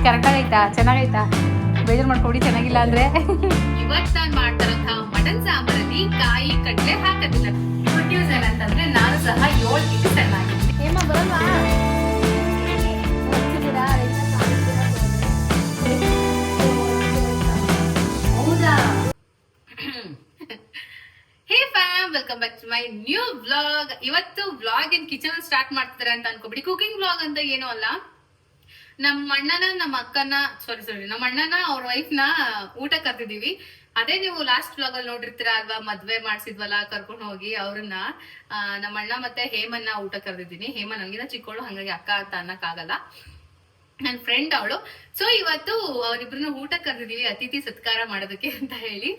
ಕರೆಕ್ಟಾಗೈತಾ? ಚೆನ್ನಾಗೈತಾ? ಬೇಜಾರು ಮಾಡ್ಕೊಡಿ ಚೆನ್ನಾಗಿಲ್ಲ ಅಂದ್ರೆ. ಇವತ್ತು ನಾನು ಮಾಡ್ತಾರಂತಹ ಮಟನ್ ಸಾಂಬಾರಲ್ಲಿ ಕಾಯಿ ಕಡಲೆ ಹಾಕೋದಿಲ್ಲ. ಗುಡ್ ನ್ಯೂಸ್ ಏನಂತಂದ್ರೆ ನಾನು ಸಹ 7 ಕೆಜಿ ಚೆನ್ನಾಗಿದ್ದೀನಿ. ಏಮ ಬರಲ್ವಾ? ಹೌದಾ? Hey fam, welcome back to my new vlog. ಇವತ್ತು ವ್ಲಾಗ್ ಏನ್ ಕಿಚನ್ ಸ್ಟಾರ್ಟ್ ಮಾಡ್ತಿದ್ದಾರೆ ಅಂತ ಅನ್ಕೋಬಿಡಿ. ಕುಕಿಂಗ್ ವ್ಲಾಗ್ ಅಂತ ಏನೂ ಅಲ್ಲ. ನಮ್ಮ ಅಣ್ಣನ ನಮ್ಮ ಅಕ್ಕನ ನಮ್ಮ ಅಣ್ಣನ ಅವ್ರ ವೈಫ್ ನ ಊಟ ಕರ್ತಿದೀವಿ. ಅದೇ ನೀವು ಲಾಸ್ಟ್ ವ್ಲಾಗ್ ಅಲ್ಲಿ ನೋಡಿರ್ತೀರಾ ಅಲ್ವಾ, ಮದ್ವೆ ಮಾಡ್ಸಿದ್ವಲ್ಲ ಕರ್ಕೊಂಡು ಹೋಗಿ ಅವ್ರನ್ನ. ನಮ್ಮ ಅಣ್ಣ ಮತ್ತೆ ಹೇಮನ್ನ ಊಟ ಕರ್ದಿದ್ದೀನಿ. ಹೇಮ ನಂಗಿನ ಚಿಕ್ಕವಳು, ಹಂಗಾಗಿ ಅಕ್ಕ ಅಂತ ಅನ್ನಕ್ ಆಗಲ್ಲ, ನನ್ನ ಫ್ರೆಂಡ್ ಅವಳು. ಸೊ ಇವತ್ತು ಅವರಿಬ್ರನ್ನ ಊಟ ಕರೆದಿದೀವಿ ಅತಿಥಿ ಸತ್ಕಾರ ಮಾಡೋದಕ್ಕೆ ಅಂತ ಹೇಳಿ.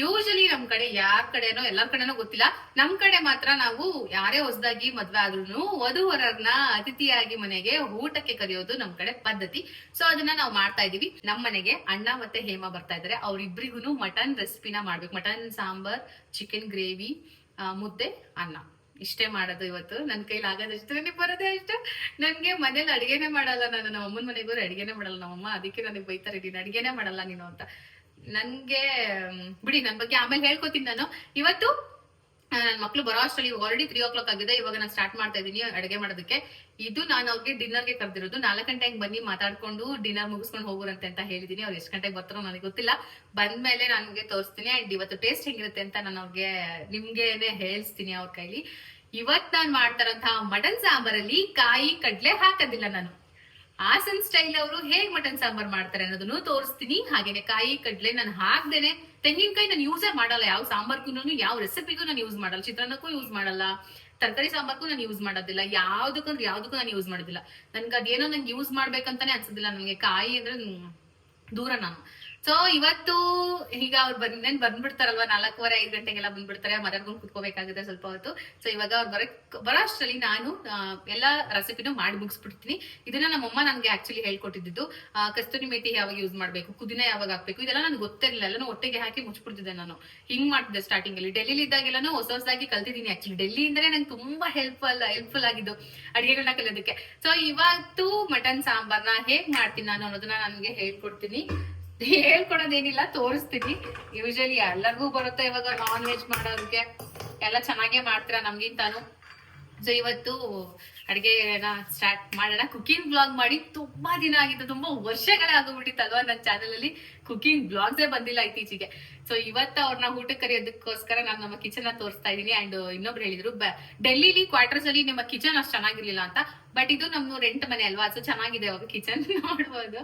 ಯೂಶಲಿ ನಮ್ ಕಡೆ ಯಾರ ಕಡೆನೋ ಎಲ್ಲರ ಕಡೆನೋ ಗೊತ್ತಿಲ್ಲ, ನಮ್ ಕಡೆ ಮಾತ್ರ ನಾವು ಯಾರೇ ಹೊಸದಾಗಿ ಮದ್ವೆ ಆದ್ರೂ ವಧುವರನ್ನ ಅತಿಥಿಯಾಗಿ ಮನೆಗೆ ಊಟಕ್ಕೆ ಕರೆಯೋದು ನಮ್ ಕಡೆ ಪದ್ಧತಿ. ಸೊ ಅದನ್ನ ನಾವು ಮಾಡ್ತಾ ಇದೀವಿ. ನಮ್ ಮನೆಗೆ ಅಣ್ಣ ಮತ್ತೆ ಹೇಮ ಬರ್ತಾ ಇದಾರೆ. ಅವ್ರಿಬ್ರಿಗೂ ಮಟನ್ ರೆಸಿಪಿನ ಮಾಡ್ಬೇಕು. ಮಟನ್ ಸಾಂಬಾರ್, ಚಿಕನ್ ಗ್ರೇವಿ, ಮುದ್ದೆ, ಅನ್ನ ಇಷ್ಟೇ ಮಾಡೋದು ಇವತ್ತು. ನನ್ ಕೈಲಿ ಆಗೋದಷ್ಟು, ನನಗೆ ಬರೋದೇ ಅಷ್ಟು. ನನ್ಗೆ ಮನೇಲಿ ಅಡಿಗೆನೆ ಮಾಡಲ್ಲ ನಾನು. ನಮ್ಮ ಅಮ್ಮನ ಮನೆಗೂ ಅಡಿಗೆನೆ ಮಾಡಲ್ಲ ನಮ್ಮಮ್ಮ. ಅದಕ್ಕೆ ನನಗೆ ಬೈತಾರೆ, ನೀನು ಅಡಿಗೆನೆ ಮಾಡಲ್ಲ ನೀನು ಅಂತ. ನನ್ಗೆ ಬಿಡಿ, ನನ್ ಬಗ್ಗೆ ಆಮೇಲೆ ಹೇಳ್ಕೊತೀನಿ ನಾನು. ಇವತ್ತು ನನ್ನ ಮಕ್ಳು ಬರೋ ಅಷ್ಟರಲ್ಲಿ ಆಲ್ರೆಡಿ 3 o'clock ಆಗಿದೆ. ಇವಾಗ ನಾನು ಸ್ಟಾರ್ಟ್ ಮಾಡ್ತಾ ಇದೀನಿ ಅಡಿಗೆ ಮಾಡೋದಕ್ಕೆ. ಇದು ನಾನು ಅವ್ರಿಗೆ ಡಿನ್ನರ್ಗೆ ಕರೆದಿರೋದು. 4 ಗಂಟೆಗೆ ಬನ್ನಿ ಮಾತಾಡ್ಕೊಂಡು ಡಿನ್ನರ್ ಮುಗಿಸ್ಕೊಂಡು ಹೋಗುರಂತೆ ಅಂತ ಹೇಳಿದೀನಿ. ಅವ್ರು ಎಷ್ಟು ಗಂಟೆಗೆ ಬರ್ತಾರೋ ನನಗೆ ಗೊತ್ತಿಲ್ಲ. ಬಂದ್ಮೇಲೆ ನನಗೆ ತೋರಿಸ್ತೀನಿ. ಅಂಡ್ ಇವತ್ತು ಟೇಸ್ಟ್ ಹೆಂಗಿರುತ್ತೆ ಅಂತ ನಾನು ಅವ್ರಿಗೆ ನಿಮ್ಗೆನೆ ಹೇಳ್ತೀನಿ ಅವ್ರ ಕೈಲಿ. ಇವತ್ ನಾನ್ ಮಾಡ್ತಾರಂತಹ ಮಟನ್ ಸಾಂಬಾರಲ್ಲಿ ಕಾಯಿ ಕಡ್ಲೆ ಹಾಕೋದಿಲ್ಲ ನಾನು. ಹಾಸನ್ ಸ್ಟೈಲ್ ಅವರು ಹೇಗ್ ಮಟನ್ ಸಾಂಬಾರ್ ಮಾಡ್ತಾರೆ ಅನ್ನೋದನ್ನು ತೋರಿಸ್ತೀನಿ. ಹಾಗೇನೆ ಕಾಯಿ ಕಡ್ಲೆ ನಾನು ಹಾಕ್ದೇನೆ, ತೆಂಗಿನಕಾಯಿ ನಾನು ಯೂಸೇ ಮಾಡಲ್ಲ. ಯಾವ ಸಾಂಬಾರ್ಗೂ ಯಾವ ರೆಸಿಪಿಗೂ ನಾನು ಯೂಸ್ ಮಾಡಲ್ಲ. ಚಿತ್ರಾನ್ನಕ್ಕೂ ಯೂಸ್ ಮಾಡಲ್ಲ, ತರಕಾರಿ ಸಾಂಬಾರ್ಗೂ ನಾನು ಯೂಸ್ ಮಾಡೋದಿಲ್ಲ. ಯಾವ್ದಕ್ಕೂ ನಾನು ಯೂಸ್ ಮಾಡೋದಿಲ್ಲ. ನನ್ಗೆ ಅದೇನೋ ನಂಗೆ ಯೂಸ್ ಮಾಡ್ಬೇಕಂತಾನೆ ಅನ್ಸೋದಿಲ್ಲ. ನನಗೆ ಕಾಯಿ ಅಂದ್ರೆ ದೂರ ನಾನು. ಸೊ ಇವತ್ತು ಈಗ ಅವ್ರು ಬಂದ್ಬಿಡ್ತಾರಲ್ವಾ, 4:15 5 ಗಂಟೆಗೆಲ್ಲ ಬಂದ್ಬಿಡ್ತಾರೆ. ಮಾತಾಡ್ಕೊಂಡು ಕುತ್ಕೋಬೇಕಾಗುತ್ತೆ ಸ್ವಲ್ಪ ಹೊತ್ತು. ಸೊ ಇವಾಗ ಅವ್ರು ಬರೋ ಅಷ್ಟರಲ್ಲಿ ನಾನು ಎಲ್ಲಾ ರೆಸಿಪಿನೂ ಮಾಡಿ ಮುಗಿಸ್ಬಿಡ್ತೀನಿ. ಇದನ್ನ ನಮ್ಮಮ್ಮ ನನ್ಗೆ ಆಕ್ಚುಲಿ ಹೇಳ್ಕೊಟ್ಟಿದ್ದು. ಕಸ್ತೂರಿ ಮೇಥಿ ಯಾವಾಗ ಯೂಸ್ ಮಾಡ್ಬೇಕು, ಪುದೀನ ಯಾವಾಗ ಹಾಕ್ಬೇಕು, ಇದೆಲ್ಲ ನನ್ಗೆ ಗೊತ್ತಿರಲಿಲ್ಲ. ಎಲ್ಲಾನು ಒಟ್ಟಿಗೆ ಹಾಕಿ ಮುಚ್ಚಿಬಿಡ್ತಿದ್ದೆ ನಾನು. ಹಿಂಗ್ ಮಾಡ್ತಿದ್ದೆ ಸ್ಟಾರ್ಟಿಂಗ್ ಅಲ್ಲಿ. ಡೆಲ್ಲಿಲಿ ಇದ್ದಾಗೆಲ್ಲಾನು ಹೊಸದಾಗಿ ಕಲ್ತಿದ್ದೀನಿ. ಆಕ್ಚುಲಿ ಡೆಲ್ಲಿಯಿಂದನೇ ನಂಗೆ ತುಂಬಾ ಹೆಲ್ಪ್ಫುಲ್ ಆಗಿದ್ದು ಅಡಿಗೆಗಳನ್ನ ಕಲಿಯೋದಕ್ಕೆ. ಸೊ ಇವತ್ತು ಮಟನ್ ಸಾಂಬಾರ್ನ ಹೇಗ್ ಮಾಡ್ತೀನಿ ನಾನು ಅನ್ನೋದನ್ನ ನನ್ಗೆ ಹೇಳ್ಕೊಡ್ತೀನಿ. ಹೇಳ್ಕೊಡೋದೇನಿಲ್ಲ, ತೋರಿಸ್ತೀನಿ. ಯೂಶಲಿ ಎಲ್ಲರಿಗೂ ಬರುತ್ತೆ ಇವಾಗ ನಾನ್ ವೆಜ್ ಮಾಡೋದಕ್ಕೆ. ಎಲ್ಲ ಚೆನ್ನಾಗೇ ಮಾಡ್ತೀರಾ ನಮ್ಗಿಂತಾನು. ಸೊ ಇವತ್ತು ಅಡಿಗೆನ ಸ್ಟಾರ್ಟ್ ಮಾಡೋಣ. ಕುಕಿಂಗ್ ಬ್ಲಾಗ್ ಮಾಡಿ ತುಂಬಾ ದಿನ ಆಗಿತ್ತು, ತುಂಬಾ ವರ್ಷಗಳೇ ಆಗೋಗ್ಬಿಟ್ಟಿತ್ತಲ್ವಾ. ನನ್ನ ಚಾನಲ್ ಅಲ್ಲಿ ಕುಕಿಂಗ್ ಬ್ಲಾಗ್ಸೇ ಬಂದಿಲ್ಲ ಇತ್ತೀಚೆಗೆ. ಸೊ ಇವತ್ತು ಅವ್ರನ್ನ ಊಟಕ್ಕೆ ಕರೆಯೋದಕ್ಕೋಸ್ಕರ ನಾನು ನಮ್ಮ ಕಿಚನ್ ತೋರಿಸ್ತಾ ಇದೀನಿ. ಅಂಡ್ ಇನ್ನೊಬ್ರು ಹೇಳಿದ್ರು, ಡೆಲ್ಲಿಲಿ ಕ್ವಾರ್ಟರ್ಸ್ ಅಲ್ಲಿ ನಿಮ್ಮ ಕಿಚನ್ ಅಷ್ಟು ಚೆನ್ನಾಗಿರ್ಲಿಲ್ಲ ಅಂತ. ಬಟ್ ಇದು ನಮ್ಮ ರೆಂಟ್ ಮನೆ ಅಲ್ವಾ, ಸೊ ಚೆನ್ನಾಗಿದೆ ಅವಾಗ ಕಿಚನ್ ನೋಡ್ಬೋದು.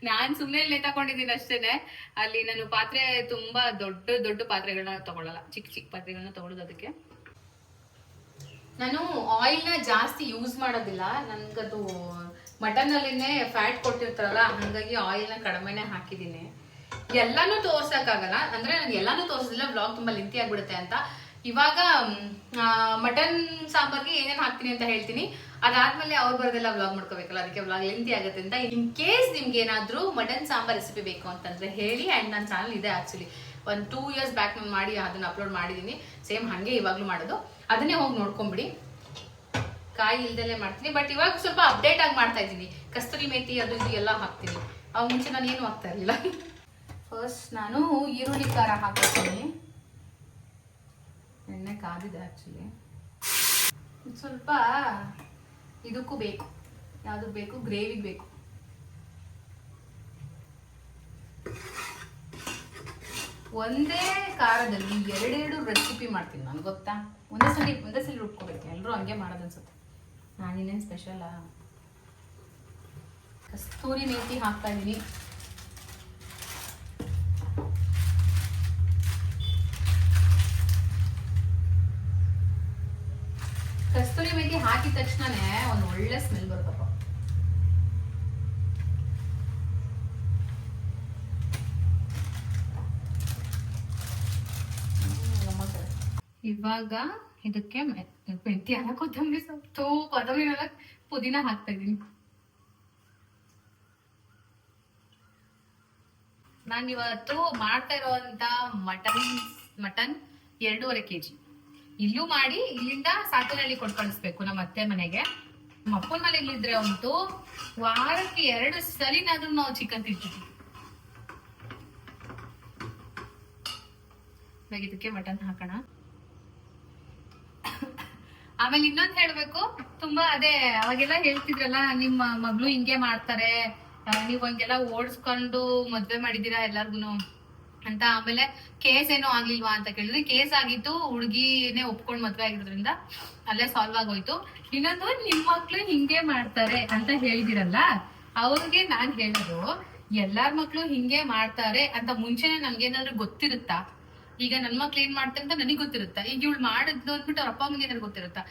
ನಾನ್ ಸುಮ್ನೆ ನೇತಾಕೊಂಡಿದ್ದೀನಿ ಅಷ್ಟೇನೆ. ಅಲ್ಲಿ ನಾನು ಪಾತ್ರೆ ತುಂಬಾ ದೊಡ್ಡ ಪಾತ್ರೆಗಳನ್ನ ತಗೊಳಲ್ಲ, ಚಿಕ್ಕ ಪಾತ್ರೆಗಳನ್ನ ತಗೊಳ್ಳೋದು. ಅದಕ್ಕೆ ನಾನು ಆಯಿಲ್ ನ ಜಾಸ್ತಿ ಯೂಸ್ ಮಾಡೋದಿಲ್ಲ. ನನ್ಗದು ಮಟನ್ ಅಲ್ಲಿನೇ ಫ್ಯಾಟ್ ಕೊಟ್ಟಿರ್ತಾರಲ್ಲ, ಹಂಗಾಗಿ ಆಯಿಲ್ ನ ಕಡಿಮೆನೆ ಹಾಕಿದೀನಿ. ಎಲ್ಲಾನು ತೋರ್ಸಕ್ಕಾಗಲ್ಲ, ಅಂದ್ರೆ ನಾನು ಎಲ್ಲಾನು ತೋರ್ಸೋದಿಲ್ಲ, ಬ್ಲಾಗ್ ತುಂಬಾ ಲೆಂತಿ ಆಗ್ಬಿಡುತ್ತೆ ಅಂತ. ಇವಾಗ ಮಟನ್ ಸಾಂಬಾರ್ಗೆ ಏನೇನ್ ಹಾಕ್ತೀನಿ ಅಂತ ಹೇಳ್ತೀನಿ. ಅದಾದ್ಮೇಲೆ ಅವ್ರು ಬರೋದೆಲ್ಲ ವ್ಲಾಗ್ ಮಾಡ್ಕೋಬೇಕಲ್ಲ, ಅದಕ್ಕೆ ವ್ಲಾಗ್ ಲೆಂತಿ ಆಗುತ್ತೆ ಅಂತ. ಇನ್ ಕೇಸ್ ನಿಮ್ಗೆ ಏನಾದ್ರೂ ಮಟನ್ ಸಾಂಬಾರ್ ರೆಸಿಪಿ ಬೇಕು ಅಂತಂದ್ರೆ ಹೇಳಿ. ಅಂಡ್ ನನ್ನ ಚಾನಲ್ ಇದೆ ಆಕ್ಚುಲಿ, ಒಂದು 2 years ಬ್ಯಾಕ್ ನಾನು ಮಾಡಿ ಅದನ್ನ ಅಪ್ಲೋಡ್ ಮಾಡಿದೀನಿ. ಸೇಮ್ ಹಂಗೆ ಇವಾಗ್ಲೂ ಮಾಡೋದು, ಅದನ್ನೇ ಹೋಗಿ ನೋಡ್ಕೊಂಬಿಡಿ. ಕಾಯಿ ಇಲ್ದಲ್ಲೇ ಮಾಡ್ತೀನಿ, ಬಟ್ ಇವಾಗ ಸ್ವಲ್ಪ ಅಪ್ಡೇಟ್ ಆಗಿ ಮಾಡ್ತಾ ಇದ್ದೀನಿ. ಕಸ್ತೂರಿ ಮೇಥಿ ಅದು ಇದು ಎಲ್ಲ ಹಾಕ್ತೀನಿ. ಅವಾಗ ಮುಂಚೆ ನಾನು ಏನು ಹಾಕ್ತಾ ಇರಲಿಲ್ಲ. ಫಸ್ಟ್ ನಾನು ಈರುಳ್ಳಿ ಖಾರ ಹಾಕ್ತೀನಿ. ಎಣ್ಣೆ ಕಾದಿದೆ ಆಕ್ಚುಲಿ. ಸ್ವಲ್ಪ ಇದಕ್ಕೂ ಬೇಕು, ಯಾವ್ದಕ್ ಬೇಕು, ಗ್ರೇವಿಗೆ ಬೇಕು. ಒಂದೇ ಖಾರದಲ್ಲಿ 2 ರೆಸಿಪಿ ಮಾಡ್ತೀನಿ ನಾನು, ಗೊತ್ತಾ. ಒಂದೇ ಸಲ ರುಬ್ಕೋಬೇಕು. ಎಲ್ಲರೂ ಹಂಗೆ ಮಾಡೋದು ಅನ್ಸುತ್ತೆ, ನಾನಿನ್ನೇನು ಸ್ಪೆಷಲ್. ಕಸ್ತೂರಿ ಮೇಥಿ ಹಾಕ್ತಾ ಇದೀನಿ. ಕಸ್ತೂರಿ ಮೇಥಿ ಹಾಕಿದ ತಕ್ಷಣನೇ ಒಂದು ಒಳ್ಳೆ ಸ್ಮೆಲ್ ಬರುತ್ತಪ್ಪ. ಇವಾಗ ಇದಕ್ಕೆ ಮೆಂತಿ ಅಲ್ಲ, ಕೊತ್ತಂಬರಿ ಸೊಪ್ಪು, ಕೊತ್ತಂಬರಿ ಅಲ್ಲ, ಪುದೀನ ಹಾಕ್ತಾ ಇದೀನಿ. ನಾನು ಇವತ್ತು ಮಾಡ್ತಾ ಇರೋಂತ ಮಟನ್ 2.5 kg. ಇಲ್ಲೂ ಮಾಡಿ ಇಲ್ಲಿಂದ ಸಾತನಹಳ್ಳಿ ಕೊಟ್ಟು ಕಳಿಸ್ಬೇಕು ನಮ್ಮ ಅತ್ತೆ ಮನೆಗೆ. ನಮ್ಮ ಅಪ್ಪನ ಮನೆಯಲ್ಲಿದ್ರೆ ಅಂತೂ ವಾರಕ್ಕೆ 2 ಸಲಿನಾದ್ರೂ ನಾವು ಚಿಕನ್ ತಿಂತೀವಿ. ಇದಕ್ಕೆ ಮಟನ್ ಹಾಕೋಣ. ಆಮೇಲೆ ಇನ್ನೊಂದ್ ಹೇಳ್ಬೇಕು, ತುಂಬಾ ಅದೇ ಅವಾಗೆಲ್ಲ ಹೇಳ್ತಿದ್ರಲ್ಲ ನಿಮ್ಮ ಮಗಳು ಹಿಂಗೆ ಮಾಡ್ತಾರೆ, ನೀವ್ ಹಂಗೆಲ್ಲ ಓಡಿಸ್ಕೊಂಡು ಮದ್ವೆ ಮಾಡಿದೀರಾ ಎಲ್ಲಾರ್ಗುನು ಅಂತ. ಆಮೇಲೆ ಕೇಸ್ ಏನೋ ಆಗ್ಲಿಲ್ವಾ ಅಂತ ಕೇಳಿದ್ರೆ, ಕೇಸ್ ಆಗಿತ್ತು, ಹುಡುಗಿನೇ ಒಪ್ಕೊಂಡ್ ಮದ್ವೆ ಆಗಿರೋದ್ರಿಂದ ಅಲ್ಲೇ ಸಾಲ್ವ್ ಆಗೋಯ್ತು. ಇನ್ನೊಂದು, ನಿಮ್ ಮಕ್ಳು ಹಿಂಗೆ ಮಾಡ್ತಾರೆ ಅಂತ ಹೇಳಿದಿರಲ್ಲ, ಅವ್ರಿಗೆ ನಾನ್ ಹೇಳೋದು, ಎಲ್ಲಾರ್ ಮಕ್ಳು ಹಿಂಗೆ ಮಾಡ್ತಾರೆ ಅಂತ ಮುಂಚೆನೆ ನಮ್ಗೇನಾದ್ರು ಗೊತ್ತಿರುತ್ತಾ? ಈಗ ನನ್ ಮಕ್ಳು ಏನ್ ಮಾಡ್ತಾರೆ ಅಂತ ನನಗ್ ಗೊತ್ತಿರುತ್ತಾ? ಈಗ ಇವಳು ಮಾಡಿದ್ದು ಅಂದ್ಬಿಟ್ಟು ಅವ್ರ ಅಪ್ಪ ಅಮ್ಮಗೆ ಏನಾದ್ರು ಗೊತ್ತಿರುತ್ತಾ?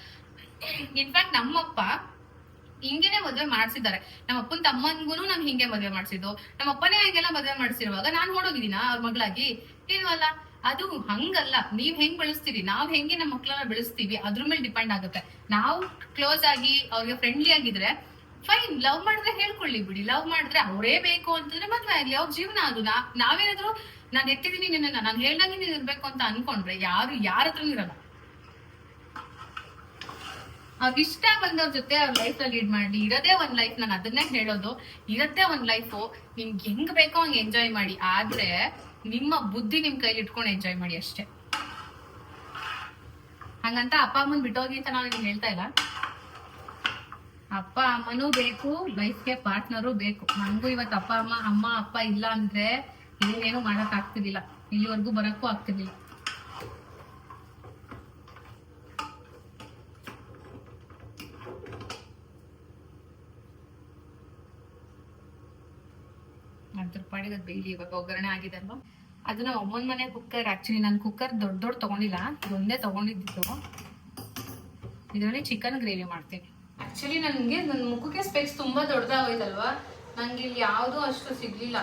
ಇನ್ಫ್ಯಾಕ್ಟ್ ನಮ್ಮಪ್ಪ ಹಿಂಗೇನೆ ಮದ್ವೆ ಮಾಡ್ಸಿದ್ದಾರೆ. ನಮ್ಮ ಅಪ್ಪನ ತಮ್ಮನ್ಗೂ ನಾನು ಹಿಂಗೆ ಮದ್ವೆ ಮಾಡ್ಸಿದ್ದು. ನಮ್ಮ ಅಪ್ಪನೇ ಹಂಗೆಲ್ಲ ಮದ್ವೆ ಮಾಡ್ಸಿರುವಾಗ ನಾನ್ ಓಡೋಗಿದ್ದೀನ ಅವ್ರ ಮಗಳಾಗಿ? ಏನು ಅಲ್ಲ. ಅದು ಹಂಗಲ್ಲ, ನೀವ್ ಹೆಂಗ್ ಬೆಳೆಸ್ತೀರಿ, ನಾವ್ ಹೆಂಗೆ ನಮ್ಮ ಮಕ್ಳನ್ನ ಬೆಳೆಸ್ತೀವಿ ಅದ್ರ ಮೇಲೆ ಡಿಪೆಂಡ್ ಆಗುತ್ತೆ. ನಾವು ಕ್ಲೋಸ್ ಆಗಿ ಅವ್ರಿಗೆ ಫ್ರೆಂಡ್ಲಿ ಆಗಿದ್ರೆ ಫೈನ್, ಲವ್ ಮಾಡಿದ್ರೆ ಹೇಳ್ಕೊಳ್ಳಿ ಬಿಡಿ. ಲವ್ ಮಾಡಿದ್ರೆ ಅವರೇ ಬೇಕು ಅಂತಂದ್ರೆ ಮದ್ವೆ ಆಗ್ಲಿ, ಅವ್ರ ಜೀವನ. ಅದು ನಾವೇನಾದ್ರು ನಾನ್ ಎತ್ತಿದೀನಿ ನಿನ್ನ, ನಾನು ಹೇಳ್ದಂಗೆ ನೀನ್ ಇರ್ಬೇಕು ಅಂತ ಅನ್ಕೊಂಡ್ರೆ ಯಾರ ಹತ್ರ ಇರಲ್ಲ. ಅವ್ರಿಗೆ ಇಷ್ಟ ಬಂದವ್ರ ಜೊತೆ ಅವ್ರ ಲೈಫ್ ಅಲ್ಲಿ ಲೀಡ್ ಮಾಡಿ. ಇರೋದೇ ಒಂದ್ ಲೈಫ್, ನಾನು ಅದನ್ನೇ ಹೇಳೋದು, ಇರತ್ತೆ ಒಂದ್ ಲೈಫು, ನಿಮ್ಗೆ ಹೆಂಗ್ ಬೇಕೋ ಹಂಗೆ ಎಂಜಾಯ್ ಮಾಡಿ. ಆದ್ರೆ ನಿಮ್ಮ ಬುದ್ಧಿ ನಿಮ್ ಕೈಲಿ ಇಟ್ಕೊಂಡು ಎಂಜಾಯ್ ಮಾಡಿ ಅಷ್ಟೇ. ಹಂಗಂತ ಅಪ್ಪ ಅಮ್ಮನ್ ಬಿಟ್ಟೋಗಿ ಅಂತ ನಾನು ಹೇಳ್ತಾ ಇಲ್ಲ. ಅಪ್ಪ ಅಮ್ಮನೂ ಬೇಕು, ಲೈಫ್ಗೆ ಪಾರ್ಟ್ನರು ಬೇಕು. ನನ್ಗೂ ಇವತ್ತು ಅಮ್ಮ ಅಪ್ಪ ಇಲ್ಲ ಅಂದ್ರೆ ಏನೇನು ಮಾಡಕ್ ಆಗ್ತಿರ್ಲಿಲ್ಲ, ಇಲ್ಲಿವರೆಗೂ ಬರಕ್ಕೂ ಆಗ್ತಿರ್ಲಿಲ್ಲ. ಅದ್ರ ಪಾಡಿಗೆ ಅದು ಬೇಲಿ ಇವಾಗ ಒಗ್ಗರಣೆ ಆಗಿದೆ ಅಲ್ವಾ. ಅದು ನಮ್ಮ ಅಮ್ಮನ ಮನೆ ಕುಕ್ಕರ್. ಆಕ್ಚುಲಿ ನಾನು ಕುಕ್ಕರ್ ದೊಡ್ಡ ತಗೊಂಡಿಲ್ಲ, ಇದೊಂದೇ ತಗೊಂಡಿದ್ದು. ಇದರಲ್ಲಿ ಚಿಕನ್ ಗ್ರೇವಿ ಮಾಡ್ತೀನಿ. ಆಕ್ಚುಲಿ ನನಗೆ ನನ್ನ ಮುಖಕ್ಕೆ ಸ್ಪೆಕ್ಸ್ ತುಂಬಾ ದೊಡ್ಡದಾಗೋಯ್ತಲ್ವಾ, ನಂಗೆ ಇಲ್ಲಿ ಯಾವುದೂ ಅಷ್ಟು ಸಿಗ್ಲಿಲ್ಲ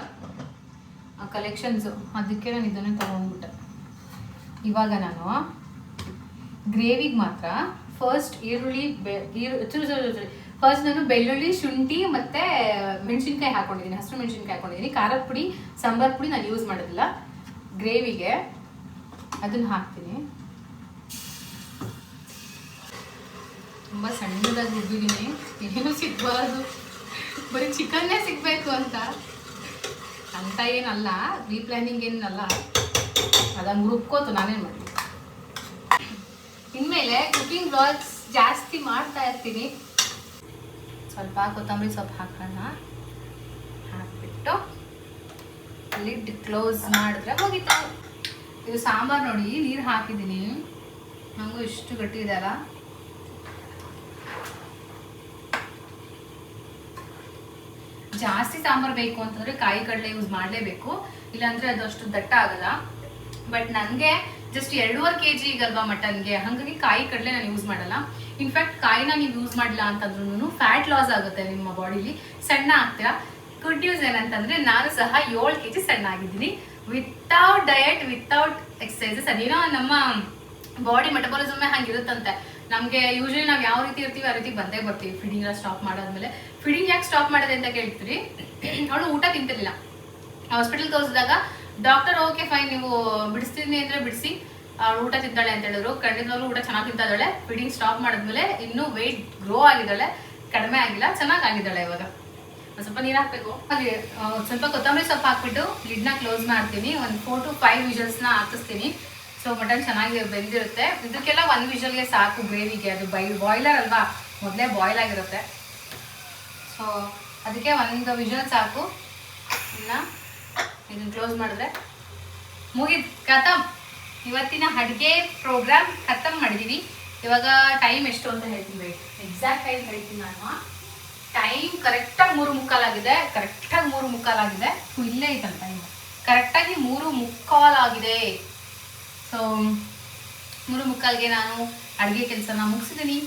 ಕಲೆಕ್ಷನ್ಸ್, ಅದಕ್ಕೆ ನಾನು ಇದನ್ನೇ ತಗೊಂಡ್ಬಿಟ್ಟೆ. ಇವಾಗ ನಾನು ಗ್ರೇವಿಗೆ ಮಾತ್ರ ಫಸ್ಟ್ ನಾನು ಬೆಳ್ಳುಳ್ಳಿ, ಶುಂಠಿ ಮತ್ತೆ ಮೆಣಸಿನ್ಕಾಯಿ ಹಾಕೊಂಡಿದ್ದೀನಿ, ಹಸಿರು ಮೆಣಸಿನ್ಕಾಯಿ ಹಾಕೊಂಡಿದ್ದೀನಿ. ಖಾರದ ಪುಡಿ, ಸಾಂಬಾರ್ ಪುಡಿ ನಾನು ಯೂಸ್ ಮಾಡೋದಿಲ್ಲ. ಗ್ರೇವಿಗೆ ಅದನ್ನ ಹಾಕ್ತೀನಿ. ತುಂಬಾ ಸಣ್ಣದಾಗಿ ರುಬ್ಬಿದ್ದೀನಿ, ಏನೂ ಸಿಗ್ಬಾರ್ದು, ಬರೀ ಚಿಕನ್ನೇ ಸಿಗ್ಬೇಕು ಅಂತ ಏನಲ್ಲ, ರೀಪ್ಲಾನಿಂಗ್ ಏನಲ್ಲ. ಅದಂಗೆ ರುಬ್ಕೋತು, ನಾನೇನು ಮಾಡಿ. ಇನ್ಮೇಲೆ ಕುಕಿಂಗ್ ವ್ಲಾಗ್ಸ್ ಜಾಸ್ತಿ ಮಾಡ್ತಾ ಇರ್ತೀನಿ. ಸ್ವಲ್ಪ ಕೊತ್ತಂಬರಿ ಸೊಪ್ಪು ಹಾಕೋಣ, ಹಾಕ್ಬಿಟ್ಟು ಲಿಡ್ ಕ್ಲೋಸ್ ಮಾಡಿದ್ರೆ ಹೋಗಿತ್ತು. ಇದು ಸಾಂಬಾರು ನೋಡಿ, ನೀರು ಹಾಕಿದ್ದೀನಿ, ನನಗೂ ಇಷ್ಟು ಗಟ್ಟಿ ಇದೆ ಅಲ್ಲ. ಜಾಸ್ತಿ ಸಾಂಬಾರು ಬೇಕು ಅಂತಂದ್ರೆ ಕಾಯಿ ಕಡಲೆ ಯೂಸ್ ಮಾಡಲೇಬೇಕು, ಇಲ್ಲಾಂದ್ರೆ ಅದು ಅಷ್ಟು ದಟ್ಟ ಆಗಲ್ಲ. ಬಟ್ ನನಗೆ ಜಸ್ಟ್ 2.5 kg ಈಗಲ್ವಾ ಮಟನ್ಗೆ, ಹಾಗಾಗಿ ಕಾಯಿ ಕಡಲೆ ನಾನು ಯೂಸ್ ಮಾಡಲ್ಲ. ಇನ್ಫ್ಯಾಕ್ಟ್ ಕಾಯಿನ ನೀವು ಯೂಸ್ ಮಾಡಿಲ್ಲ ಅಂತಂದ್ರೂ ಫ್ಯಾಟ್ ಲಾಸ್ ಆಗುತ್ತೆ ನಿಮ್ಮ ಬಾಡಿಲಿ, ಸಣ್ಣ ಆಗ್ತೀರಾ. ಗುಡ್ ನ್ಯೂಸ್ ಏನಂತಂದ್ರೆ ನಾನು ಸಹ 7 kg ಸಣ್ಣ ಆಗಿದ್ದೀನಿ, ವಿತೌಟ್ ಡಯಟ್, ವಿತೌಟ್ ಎಕ್ಸಸೈಸಸ್. ಅದೇನೋ ನಮ್ಮ ಬಾಡಿ ಮೆಟಬಾಲಿಸಮೇ ಹಂಗಿರುತ್ತಂತೆ. ನಮಗೆ ಯೂಶಲಿ ನಾವು ಯಾವ ರೀತಿ ಇರ್ತೀವಿ ಆ ರೀತಿ ಬಂದೇ ಬರ್ತೀವಿ. ಫೀಡಿಂಗ್ ಎಲ್ಲ ಸ್ಟಾಪ್ ಮಾಡಾದ್ಮೇಲೆ, ಫೀಡಿಂಗ್ ಯಾಕೆ ಸ್ಟಾಪ್ ಮಾಡಿದೆ ಅಂತ ಕೇಳ್ತೀರಿ. ಅವಳು ಊಟ ತಿಂತಿರ್ಲಿಲ್ಲ. ಹಾಸ್ಪಿಟಲ್ ತೋರಿಸಿದಾಗ ಡಾಕ್ಟರ್ ಓಕೆ ಫೈನ್, ನೀವು ಬಿಡಿಸ್ತೀನಿ ಅಂದ್ರೆ ಬಿಡಿಸಿ, ಅವಳು ಊಟ ತಿಂತಾಳೆ ಅಂತ ಹೇಳಿದ್ರು. ಖಂಡಿತವಾಗ್ಲೂ ಊಟ ಚೆನ್ನಾಗಿ ತಿಂತಾಳೆ. ಫೀಡಿಂಗ್ ಸ್ಟಾಪ್ ಮಾಡಿದ್ಮೇಲೆ ಇನ್ನೂ ವೆಯ್ಟ್ ಗ್ರೋ ಆಗಿದ್ದಾಳೆ, ಕಡಿಮೆ ಆಗಿಲ್ಲ, ಚೆನ್ನಾಗಿ ಆಗಿದ್ದಾಳೆ. ಇವಾಗ ಸ್ವಲ್ಪ ನೀರು ಹಾಕ್ಬೇಕು, ಅಲ್ಲಿ ಸ್ವಲ್ಪ ಕೊತ್ತಂಬರಿ ಸೊಪ್ಪು ಹಾಕ್ಬಿಟ್ಟು ಲಿಡ್ನ ಕ್ಲೋಸ್ ಮಾಡ್ತೀನಿ. ಒಂದು 4 to 5 ವಿಷಲ್ಸ್ನ ಹಾಕಿಸ್ತೀನಿ. ಸೊ ಮಟನ್ ಚೆನ್ನಾಗಿ ಬೆಂದಿರುತ್ತೆ. ಇದಕ್ಕೆಲ್ಲ 1 ವಿಷಲ್ಗೆ ಸಾಕು ಗ್ರೇವಿಗೆ. ಅದು ಬಾಯ್ಲರ್ ಅಲ್ವಾ, ಮೊದಲೇ ಬಾಯ್ಲ್ ಆಗಿರುತ್ತೆ. ಸೊ ಅದಕ್ಕೆ 1 ವಿಷಲ್ ಸಾಕು. ಇನ್ನು ಇದನ್ನು ಕ್ಲೋಸ್ ಮಾಡಿದ್ರೆ ಮುಗಿದ್ ಖತಮ್. ಇವತ್ತಿನ ಅಡುಗೆ ಪ್ರೋಗ್ರಾಮ್ ಖತಮ್ ಮಾಡಿದ್ದೀನಿ. ಇವಾಗ ಟೈಮ್ ಎಷ್ಟು ಅಂತ ಹೇಳ್ತೀನಿ, ಎಕ್ಸಾಕ್ಟ್ ಟೈಮ್ ಹೇಳ್ತೀನಿ ನಾನು. ಟೈಮ್ ಕರೆಕ್ಟಾಗಿ 3:45 ಆಗಿದೆ. ಕರೆಕ್ಟಾಗಿ 3:45 ಆಗಿದೆ. ಇಲ್ಲೇ ಐತಲ್ಲ ಟೈಮ್, ಕರೆಕ್ಟಾಗಿ 3:45 ಆಗಿದೆ. ಸೊ 3:45ಗೆ ನಾನು ಅಡುಗೆ ಕೆಲಸನ ಮುಗಿಸಿದ್ದೀನಿ.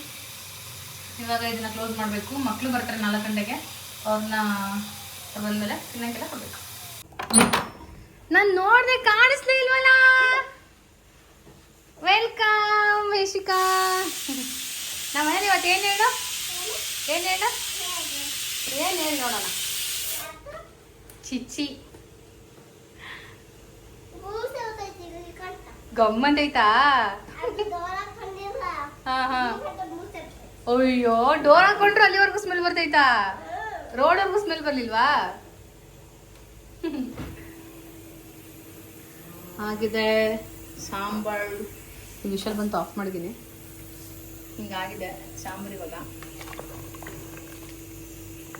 ಇವಾಗ ಇದನ್ನ ಕ್ಲೋಸ್ ಮಾಡಬೇಕು. ಮಕ್ಕಳು ಬರ್ತಾರೆ 4 ಗಂಟೆಗೆ, ಅವ್ರನ್ನ ಬಂದಮೇಲೆ ತಿನ್ನೋಕ್ಕೆಲ್ಲ ಕೊಡಬೇಕು. ನಾನು ನೋಡಿದೆ ಕಾಣಿಸ್ಲೇ ಇಲ್ವಲ್ಲ. ವೆಲ್ಕಮ್ ಯಶಿಕಾ. ನಮ್ಮ ಮನೇಲಿ ಇವತ್ತು ಏನು ಹೇಳು, ಏನು ಹೇಳು ನೋಡೋಣ. ಚಿಚ್ಚಿ ಗಮ್ಮಂತೈತಾ? ಹಾ ಹಾ, ಅಯ್ಯೋ ಡೋರ್ ಹಾಕೊಂಡ್ರು ಅಲ್ಲಿವರೆಗೂ ಸ್ಮೆಲ್ ಬರ್ತೈತಾ? ರೋಡ್ವರೆಗೂ ಸ್ಮೆಲ್ ಬರ್ಲಿಲ್ವಾ? ಆಗಿದೆ ಸಾಂಬಾರು. ವಿಷಲ್ ಬಂತು, ಆಫ್ ಮಾಡಿದ್ದೀನಿ. ಹಿಂಗಾಗಿದೆ ಸಾಂಬಾರು. ಇವಾಗ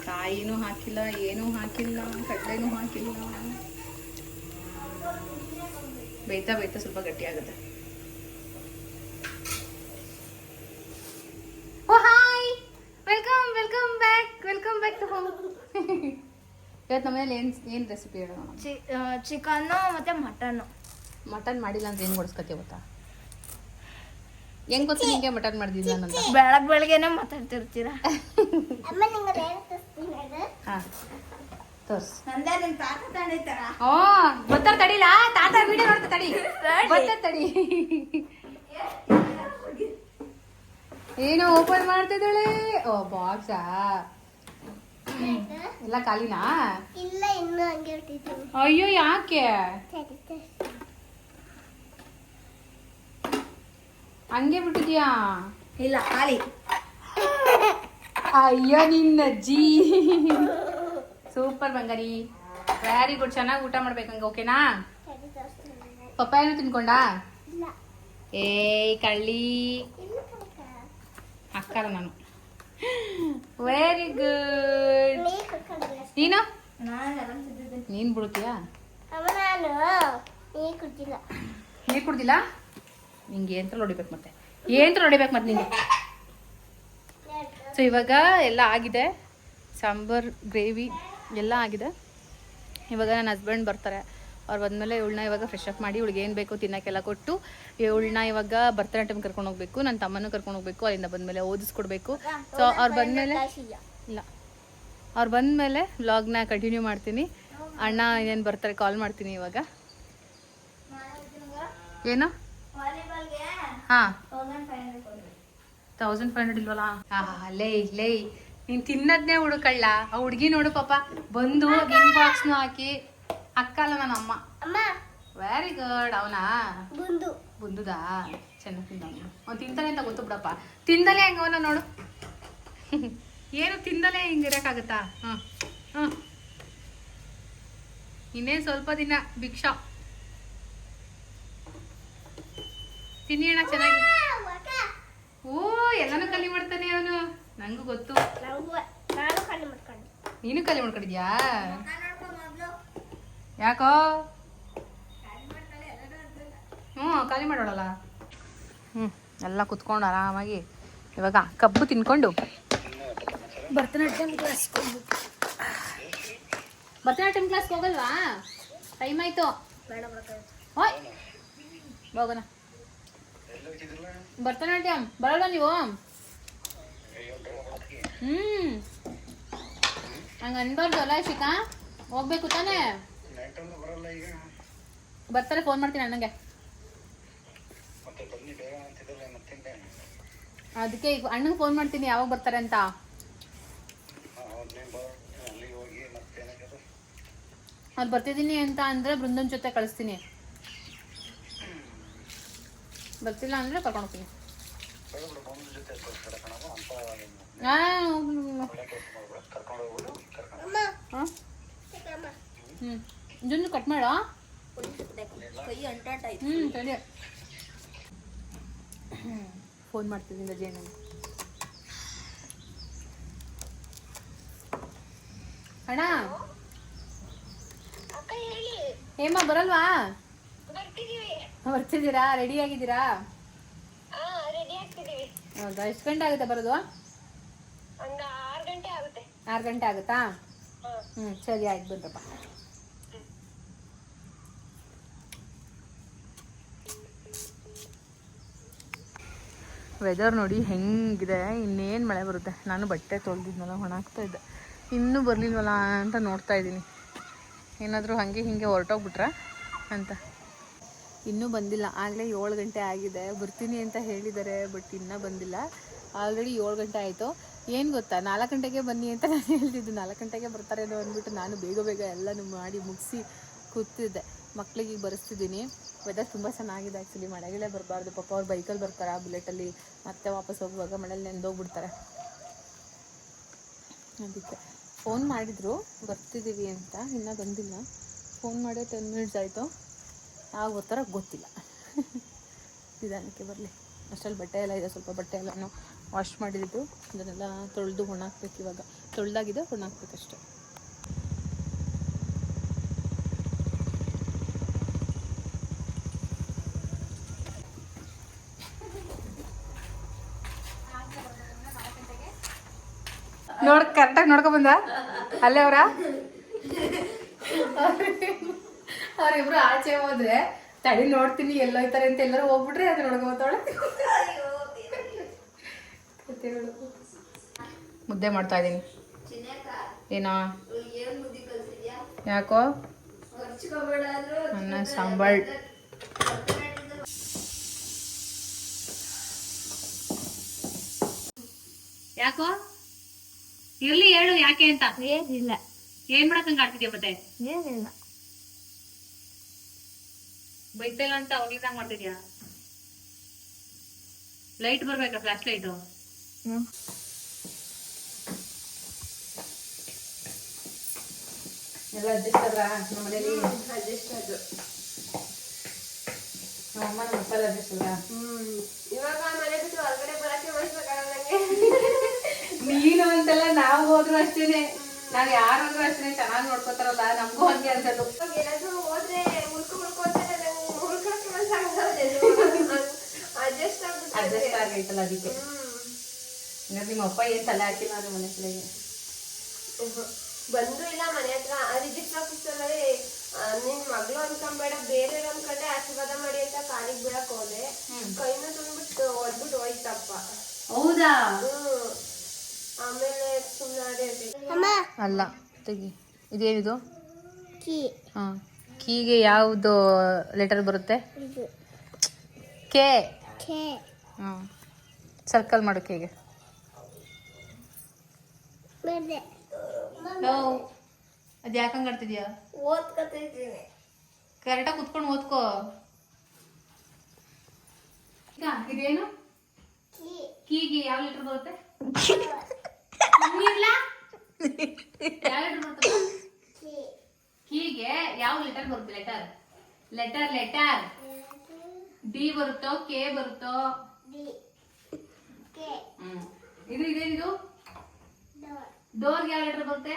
ಕಾಯಿನೂ ಹಾಕಿಲ್ಲ, ಏನೂ ಹಾಕಿಲ್ಲ, ಕಡಲೆನೂ ಹಾಕಿಲ್ಲ. ಬೇಯ್ತಾ ಬೇಯ್ತಾ ಸ್ವಲ್ಪ ಗಟ್ಟಿ ಆಗುತ್ತೆ. Oh hi, welcome welcome back to home. ಇವತ್ತು ನಮ್ಮ ಮನೇಲಿ ಏನು ರೆಸಿಪಿ ಹೇಳೋಣ? ಚಿಕನ್ನು ಮತ್ತೆ ಮಟನ್ನು. ಮಟನ್ ಮಾಡಿಲ್ಲ ಅಂತ ಏನು ಗೊಡಿಸ್ಕೊತೀವಿ ಗೊತ್ತಾ? ಹೆಂಗ್ ಗೊತ್ತು ನಿಂಗೆ ಮಟನ್ ಮಾಡಿದ್ದೀನಿ ಅಂತ? ಬೆಳಗ್ಗೆನೆ ಮಾತಾಡ್ತಿರ್ತೀರಾ. ಹಾಂ ತೋರ್ಸ್. ಓ ಬರ್ತಾರ ತಡಿಲ, ತಾತ ವಿಡಿಯೋ ನೋಡ್ತಾ ತಡಿ. ಬರ್ತಾರ ತಡಿ. ಏನೋ ಓಪನ್ ಮಾಡ್ತಿದ್ದಾಳೆ. ಓ ಬಾಕ್ಸಾ? ಎಲ್ಲ ಖಾಲಿನಾ? ಇಲ್ಲ, ಇನ್ನು ಹಂಗೆ ಇಟ್ಟಿದ್ದೀನಿ. ಅಯ್ಯೋ ಯಾಕೆ ಹಂಗೆ ಬಿಟ್ಟಿದ್ಯಾ? ಇಲ್ಲ, ಖಾಲಿ. ಅಯ್ಯೋ ನಿನ್ನಜ್ಜಿ. ಸೂಪರ್ ಬಂಗಾರಿ, ವೆರಿ ಗುಡ್. ಚೆನ್ನಾಗಿ ಊಟ ಮಾಡ್ಬೇಕಂಗ, ಓಕೆನಾ? ಪಪ್ಪಾಯನು ತಿನ್ಕೊಂಡಾ? ಏಯ್ ಕಳ್ಳಿ ಅಕ್ಕಲ್ಲ ನಾನು. Very good. ನೀನು ನೀನ್ ಬಿಡುತ್ತೀಯಾ? ನೀರು ಕುಡ್ದಿಲ್ಲ? ನಿಂಗೆ ಏನ್ತ್ರ ಹೊಡಿಬೇಕು ಮತ್ತೆ, ಏನ್ತ್ರ ಹೊಡಿಬೇಕು ಮತ್ತೆ ನಿಂಗೆ. ಸೊ ಇವಾಗ ಎಲ್ಲ ಆಗಿದೆ, ಸಾಂಬಾರ್ ಗ್ರೇವಿ ಎಲ್ಲ ಆಗಿದೆ. ಇವಾಗ ನನ್ನ ಹಸ್ಬೆಂಡ್ ಬರ್ತಾರೆ. ಅವ್ರು ಬಂದಮೇಲೆ ಇವಳನ್ನ ಇವಾಗ ಫ್ರೆಶ್ ಅಪ್ ಮಾಡಿ ಇವಳಿಗೆ ಏನು ಬೇಕೋ ತಿನ್ನೋಕ್ಕೆಲ್ಲ ಕೊಟ್ಟು ಇವಳನ್ನ ಇವಾಗ ಭರತನಾಟ್ಯಂ ಕರ್ಕೊಂಡು ಹೋಗ್ಬೇಕು. ನನ್ನ ತಮ್ಮನೂ ಕರ್ಕೊಂಡು ಹೋಗ್ಬೇಕು. ಅಲ್ಲಿಂದ ಬಂದಮೇಲೆ ಓದಿಸ್ಕೊಡ್ಬೇಕು. ಸೊ ಅವ್ರು ಬಂದಮೇಲೆ ಇಲ್ಲ, ಅವ್ರು ಬಂದಮೇಲೆ ವ್ಲಾಗ್ನ ಕಂಟಿನ್ಯೂ ಮಾಡ್ತೀನಿ. ಅಣ್ಣ ಇನ್ನೇನು ಬರ್ತಾರೆ, ಕಾಲ್ ಮಾಡ್ತೀನಿ ಇವಾಗ. ಏನು? ಹಾಂ 1500 ಇಲ್ವಲ್ಲ? ಲೇ ಲೇ ನೀನು ತಿನ್ನೋದನ್ನೇ ಹುಡುಕಳ್ಳ. ಆ ಹುಡುಗಿ ನೋಡು ಪಾಪ ಬಂದು ಗಿನ್ ಬಾಕ್ಸ್ನು ಹಾಕಿ. ಅಕ್ಕ ಅಲ್ಲ ನನ್ನ ಅಮ್ಮ. Very good. ಅವನಾ ಬುಂದುದಾ? ಚೆನ್ನಾಗಿ ತಿಂದ. ಅವ್ನು ತಿಂತಾನೆ ಅಂತ ಗೊತ್ತು ಬಿಡಪ್ಪ. ತಿಂದಲೇ ಹಂಗೆ ಅವನ ನೋಡು. ಏನು ತಿಂದಲೇ ಹಿಂಗೆ ಇರೋಕ್ಕಾಗತ್ತಾ? ಹಾಂ ಹಾಂ, ಇನ್ನೇನು ಸ್ವಲ್ಪ ದಿನ ಭಿಕ್ಷಾ ತಿನ್ನಿ ಅಣ್ಣ ಚೆನ್ನಾಗಿ. ಓ ಎಲ್ಲಾನು ಖಾಲಿ ಮಾಡ್ತಾನೆ ಅವನು, ನಂಗೂ ಗೊತ್ತು. ನೀನು ಖಾಲಿ ಮಾಡ್ಕೊಂಡಿದ್ಯಾ? ಯಾಕೋ? ಖಾಲಿ ಮಾಡೋಳಲ್ಲ. ಎಲ್ಲ ಕುತ್ಕೊಂಡು ಆರಾಮಾಗಿ ಇವಾಗ ಕಬ್ಬು ತಿನ್ಕೊಂಡು ಭರತನಾಟ್ಯಂ ಕ್ಲಾಸ್ಗೆ ಹೋಗಲ್ವಾ? ಟೈಮ್ ಆಯ್ತು. ಓಯ್ ಹೋಗೋಣ. ಭರತನಾಟ್ಯಂ ಬರಲ್ಲ ನೀವು? ಹಂಗೆ ಅನ್ಬಾರ್ದು ಅಲ್ಲ ಶಿಕಾ, ಹೋಗ್ಬೇಕು ತಾನೇ. ಬರ್ತಾರೆ, ಫೋನ್ ಮಾಡ್ತೀನಿ ಅಣ್ಣಂಗೆ. ಅದಕ್ಕೆ ಈಗ ಅಣ್ಣಂಗೆ ಫೋನ್ ಮಾಡ್ತೀನಿ ಯಾವಾಗ ಬರ್ತಾರೆ ಅಂತ. ಅವ್ರು ಬರ್ತಿದ್ದೀನಿ ಅಂತ ಅಂದರೆ ಬೃಂದನ್ ಜೊತೆ ಕಳಿಸ್ತೀನಿ. ಬರ್ತಿಲ್ಲ ಅಂದರೆ ಕರ್ಕೊಂಡು ಹೋಗ್ತೀನಿ. ಜುನ್ನು ಕಟ್ ಮಾಡೋ. ಸರಿ, ಫೋನ್ ಮಾಡ್ತಿದ್ದೀನಿ ಜೇನು. ಅಣ್ಣ ಹೇಮ ಬರಲ್ವಾ? ಬರ್ತಿದ್ದೀರಾ? ರೆಡಿ ಆಗಿದ್ದೀರಾ? ಹೌದಾ, ಎಷ್ಟು ಗಂಟೆ ಆಗುತ್ತೆ ಬರೋದು? 6 ಗಂಟೆ ಆಗುತ್ತಾ? ಸರಿ ಆಯ್ತು, ಬಂದ್ರಪ್ಪ. ವೆದರ್ ನೋಡಿ ಹೆಂಗಿದೆ. ಇನ್ನೇನು ಮಳೆ ಬರುತ್ತೆ. ನಾನು ಬಟ್ಟೆ ತೊಳೆದಿದ್ನಲ್ಲ, ಒಣಾಗ್ತಾ ಇದ್ದೆ. ಇನ್ನೂ ಬರಲಿಲ್ವಲ್ಲ ಅಂತ ನೋಡ್ತಾ ಇದ್ದೀನಿ. ಏನಾದರೂ ಹಾಗೆ ಹೀಗೆ ಹೊರಟೋಗ್ಬಿಟ್ರೆ ಅಂತ. ಇನ್ನೂ ಬಂದಿಲ್ಲ. ಆಗಲೇ 7 ಗಂಟೆ ಆಗಿದೆ. ಬರ್ತೀನಿ ಅಂತ ಹೇಳಿದ್ದಾರೆ, ಬಟ್ ಇನ್ನೂ ಬಂದಿಲ್ಲ. ಆಲ್ರೆಡಿ 7 ಗಂಟೆ ಆಯಿತು. ಏನು ಗೊತ್ತಾ, 4 ಗಂಟೆಗೆ ಬನ್ನಿ ಅಂತ ನಾನು ಹೇಳ್ತಿದ್ದು. 4 ಗಂಟೆಗೆ ಬರ್ತಾರೇನೋ ಅಂದ್ಬಿಟ್ಟು ನಾನು ಬೇಗ ಬೇಗ ಎಲ್ಲನೂ ಮಾಡಿ ಮುಗಿಸಿ ಕೂತಿದ್ದೆ. ಮಕ್ಕಳಿಗೆ ಬರೆಸ್ತಿದ್ದೀನಿ. ವೆದರ್ ತುಂಬ ಚೆನ್ನಾಗಿದೆ ಆ್ಯಕ್ಚುಲಿ. ಮಳೆಗಳೇ ಬರಬಾರ್ದು ಪಾಪ. ಅವ್ರು ಬೈಕಲ್ಲಿ ಬರ್ತಾರೆ ಆ ಬುಲೆಟಲ್ಲಿ, ಮತ್ತೆ ವಾಪಸ್ ಹೋಗುವಾಗ ಮಳೆಯಲ್ಲಿ ನೆಂದೋಗ್ಬಿಡ್ತಾರೆ. ಅದಕ್ಕೆ ಫೋನ್ ಮಾಡಿದರು ಬರ್ತಿದ್ದೀವಿ ಅಂತ, ಇನ್ನೂ ಬಂದಿಲ್ಲ. ಫೋನ್ ಮಾಡಿ 10 ಮಿನಿಟ್ಸ್ ಆಯಿತು, ಯಾವ ಥರ ಗೊತ್ತಿಲ್ಲ. ನಿಧಾನಕ್ಕೆ ಬರಲಿ. ಅಷ್ಟರಲ್ಲಿ ಬಟ್ಟೆ ಎಲ್ಲ ಇದೆ, ಸ್ವಲ್ಪ ಬಟ್ಟೆ ಎಲ್ಲನೂ ವಾಶ್ ಮಾಡಿದ್ದು, ಅದನ್ನೆಲ್ಲ ತೊಳೆದು ಒಣಾಕ್ಬೇಕು. ಇವಾಗ ತೊಳೆದಾಗಿದೆ, ಒಣಾಕ್ಬೇಕಷ್ಟೆ. ಕರೆಕ್ಟಾಗಿ ನೋಡ್ಕೊ ಬಂದ ಅಲ್ಲೇ ಅವ್ರಿಬ್ರು ಆಚೆ ಹೋದ್ರೆ ತಡಿ ನೋಡ್ತೀನಿ ಎಲ್ಲೋಯ್ತಾರೆ ಅಂತ ಎಲ್ಲರೂ ಹೋಗ್ಬಿಟ್ರೆ ಅದು ನೋಡ್ಕೊತಾಳೆ. ಮುದ್ದೆ ಮಾಡ್ತಾ ಇದ್ದೀನಿ. ಏನೋ ಯಾಕೋ ಅನ್ನ ಸಾಂಬಾರ್. ಯಾಕೋ ಇರ್ಲಿ, ಹೇಳು ಯಾಕೆ ಅಂತ. ಏನಿಲ್ಲ. ಏನ್ ಮಾಡಕ್ಕಂಗ ಆಡ್ತಿದ್ಯಾ ಮತ್ತೆ? ಏನಿಲ್ಲ. ಬೈತಲ್ಲ ಅಂತ ಹೋಗಿದ್ದಂಗ ಮಾಡ್ತಿದ್ಯಾ? ಲೈಟ್ ಬರ್ಬೇಕಾ? ಫ್ಲಾಶ್ ಲೈಟು ಎಲ್ಲ ಅಡ್ಜಸ್ಟ್ ಆದ್ರ ನಮ್ಮ ಮನೇಲಿ? ಅಡ್ಜಸ್ಟ್ ಆದ್ರು. ನಮ್ಮಮ್ಮ ನಮ್ಮ ಅಪ್ಪ ಎಲ್ಲ ಅಡ್ಜಸ್ಟ್ ಆದ್ರ? ಇವಾಗ ಮನೆ ಬಿಟ್ಟು ಹೊರಗಡೆ ಬರಕ್ಕೆ ಮನ್ಸ್ಬೇಕಾಗಲ್ಲ ನಂಗೆ. ನೀನು ಅಂತಲ್ಲ, ನಾವು ಹೋದ್ರು ಅಷ್ಟೇನೆ, ನಾವ್ ಯಾರಾದ್ರೂ ಅಷ್ಟೇನೆ ಚೆನ್ನಾಗಿ ನೋಡ್ಕೋತಾರಲ್ಲ, ನಮಗೂ ಹಂಗೆ ಅನ್ಸೋದು. ಏನಾದ್ರು ಹೋದ್ರೆ ಉಳ್ಕೊಂತಾರೆ, ನಂಗೆ ಉಳ್ಕೊಳಕ್ಕೆ ಮನ್ಸಾಗಲ್ಲ. ಅಡ್ಜಸ್ಟ್ ಆಗೈತಲ್ಲ ಅದಕ್ಕೆ. ನಿಮ್ಮ ಅಪ್ಪ ಏನ್ ತಲೆ ಹಾಕಿಲ್ಲ ಅಂದ್ರೆ ಮನೆ ಕಡೆಗೆ ಬಂದು ಇಲ್ಲ ಮನೆ ಹತ್ರ ರಿಜಿಸ್ಟರ್ ಆಫೀಸ್ ಅಲ್ಲಿ ನಿನ್ ಮಗಳು ಅನ್ಕೊಂಬೇಡ ಬೇರೆಯವ್ರು ಅನ್ಕೊಂಡೆ ಆಶೀರ್ವಾದ ಮಾಡಿ ಅಂತ ಕಾಲಿಗೆ ಬಿಡಕ್ ಹೋದೆ. ಕೈನ ತುಂಬಿಟ್ಟು ಒದ್ಬಿಟ್ಟು ಹೋಯ್ತಪ್ಪ. ಹೌದಾ? ಆಮೇಲೆ ಸುಮ್ಮನೆ ಅಲ್ಲ ತೆಗಿ. ಇದೇನಿದು? ಹಾ, ಕೀಗೆ ಯಾವ್ದು ಲೆಟರ್ ಬರುತ್ತೆ? ಕೆ. ಹಾ, ಸರ್ಕಲ್ ಮಾಡು ಕೇಗೆ. ಅದ್ ಯಾಕಂಗ್ ಆಡ್ತಿದ್ಯಾ? ಓದ್ಕೊತಿದ್ದೀನಿ. ಕರೆಕ್ಟಾಗಿ ಕುತ್ಕೊಂಡು ಓದ್ಕೋ. ಇದೇನು? ಕೀಗೆ ಯಾವ ಲೆಟರ್ ಬರುತ್ತೆ? ಕೀಗೆ ಯಾವ ಲೆಟರ್ ಬರುತ್ತೆ? ಲೆಟರ್ ಲೆಟರ್ ಲೆಟರ್ ಡಿ ಬರುತ್ತೋ ಕೆ ಬರುತ್ತೋ? ಇದು ಇದೇನಿದು? ಡೋರ್ಗೆ ಯಾವ ಲೆಟರ್ ಬರುತ್ತೆ?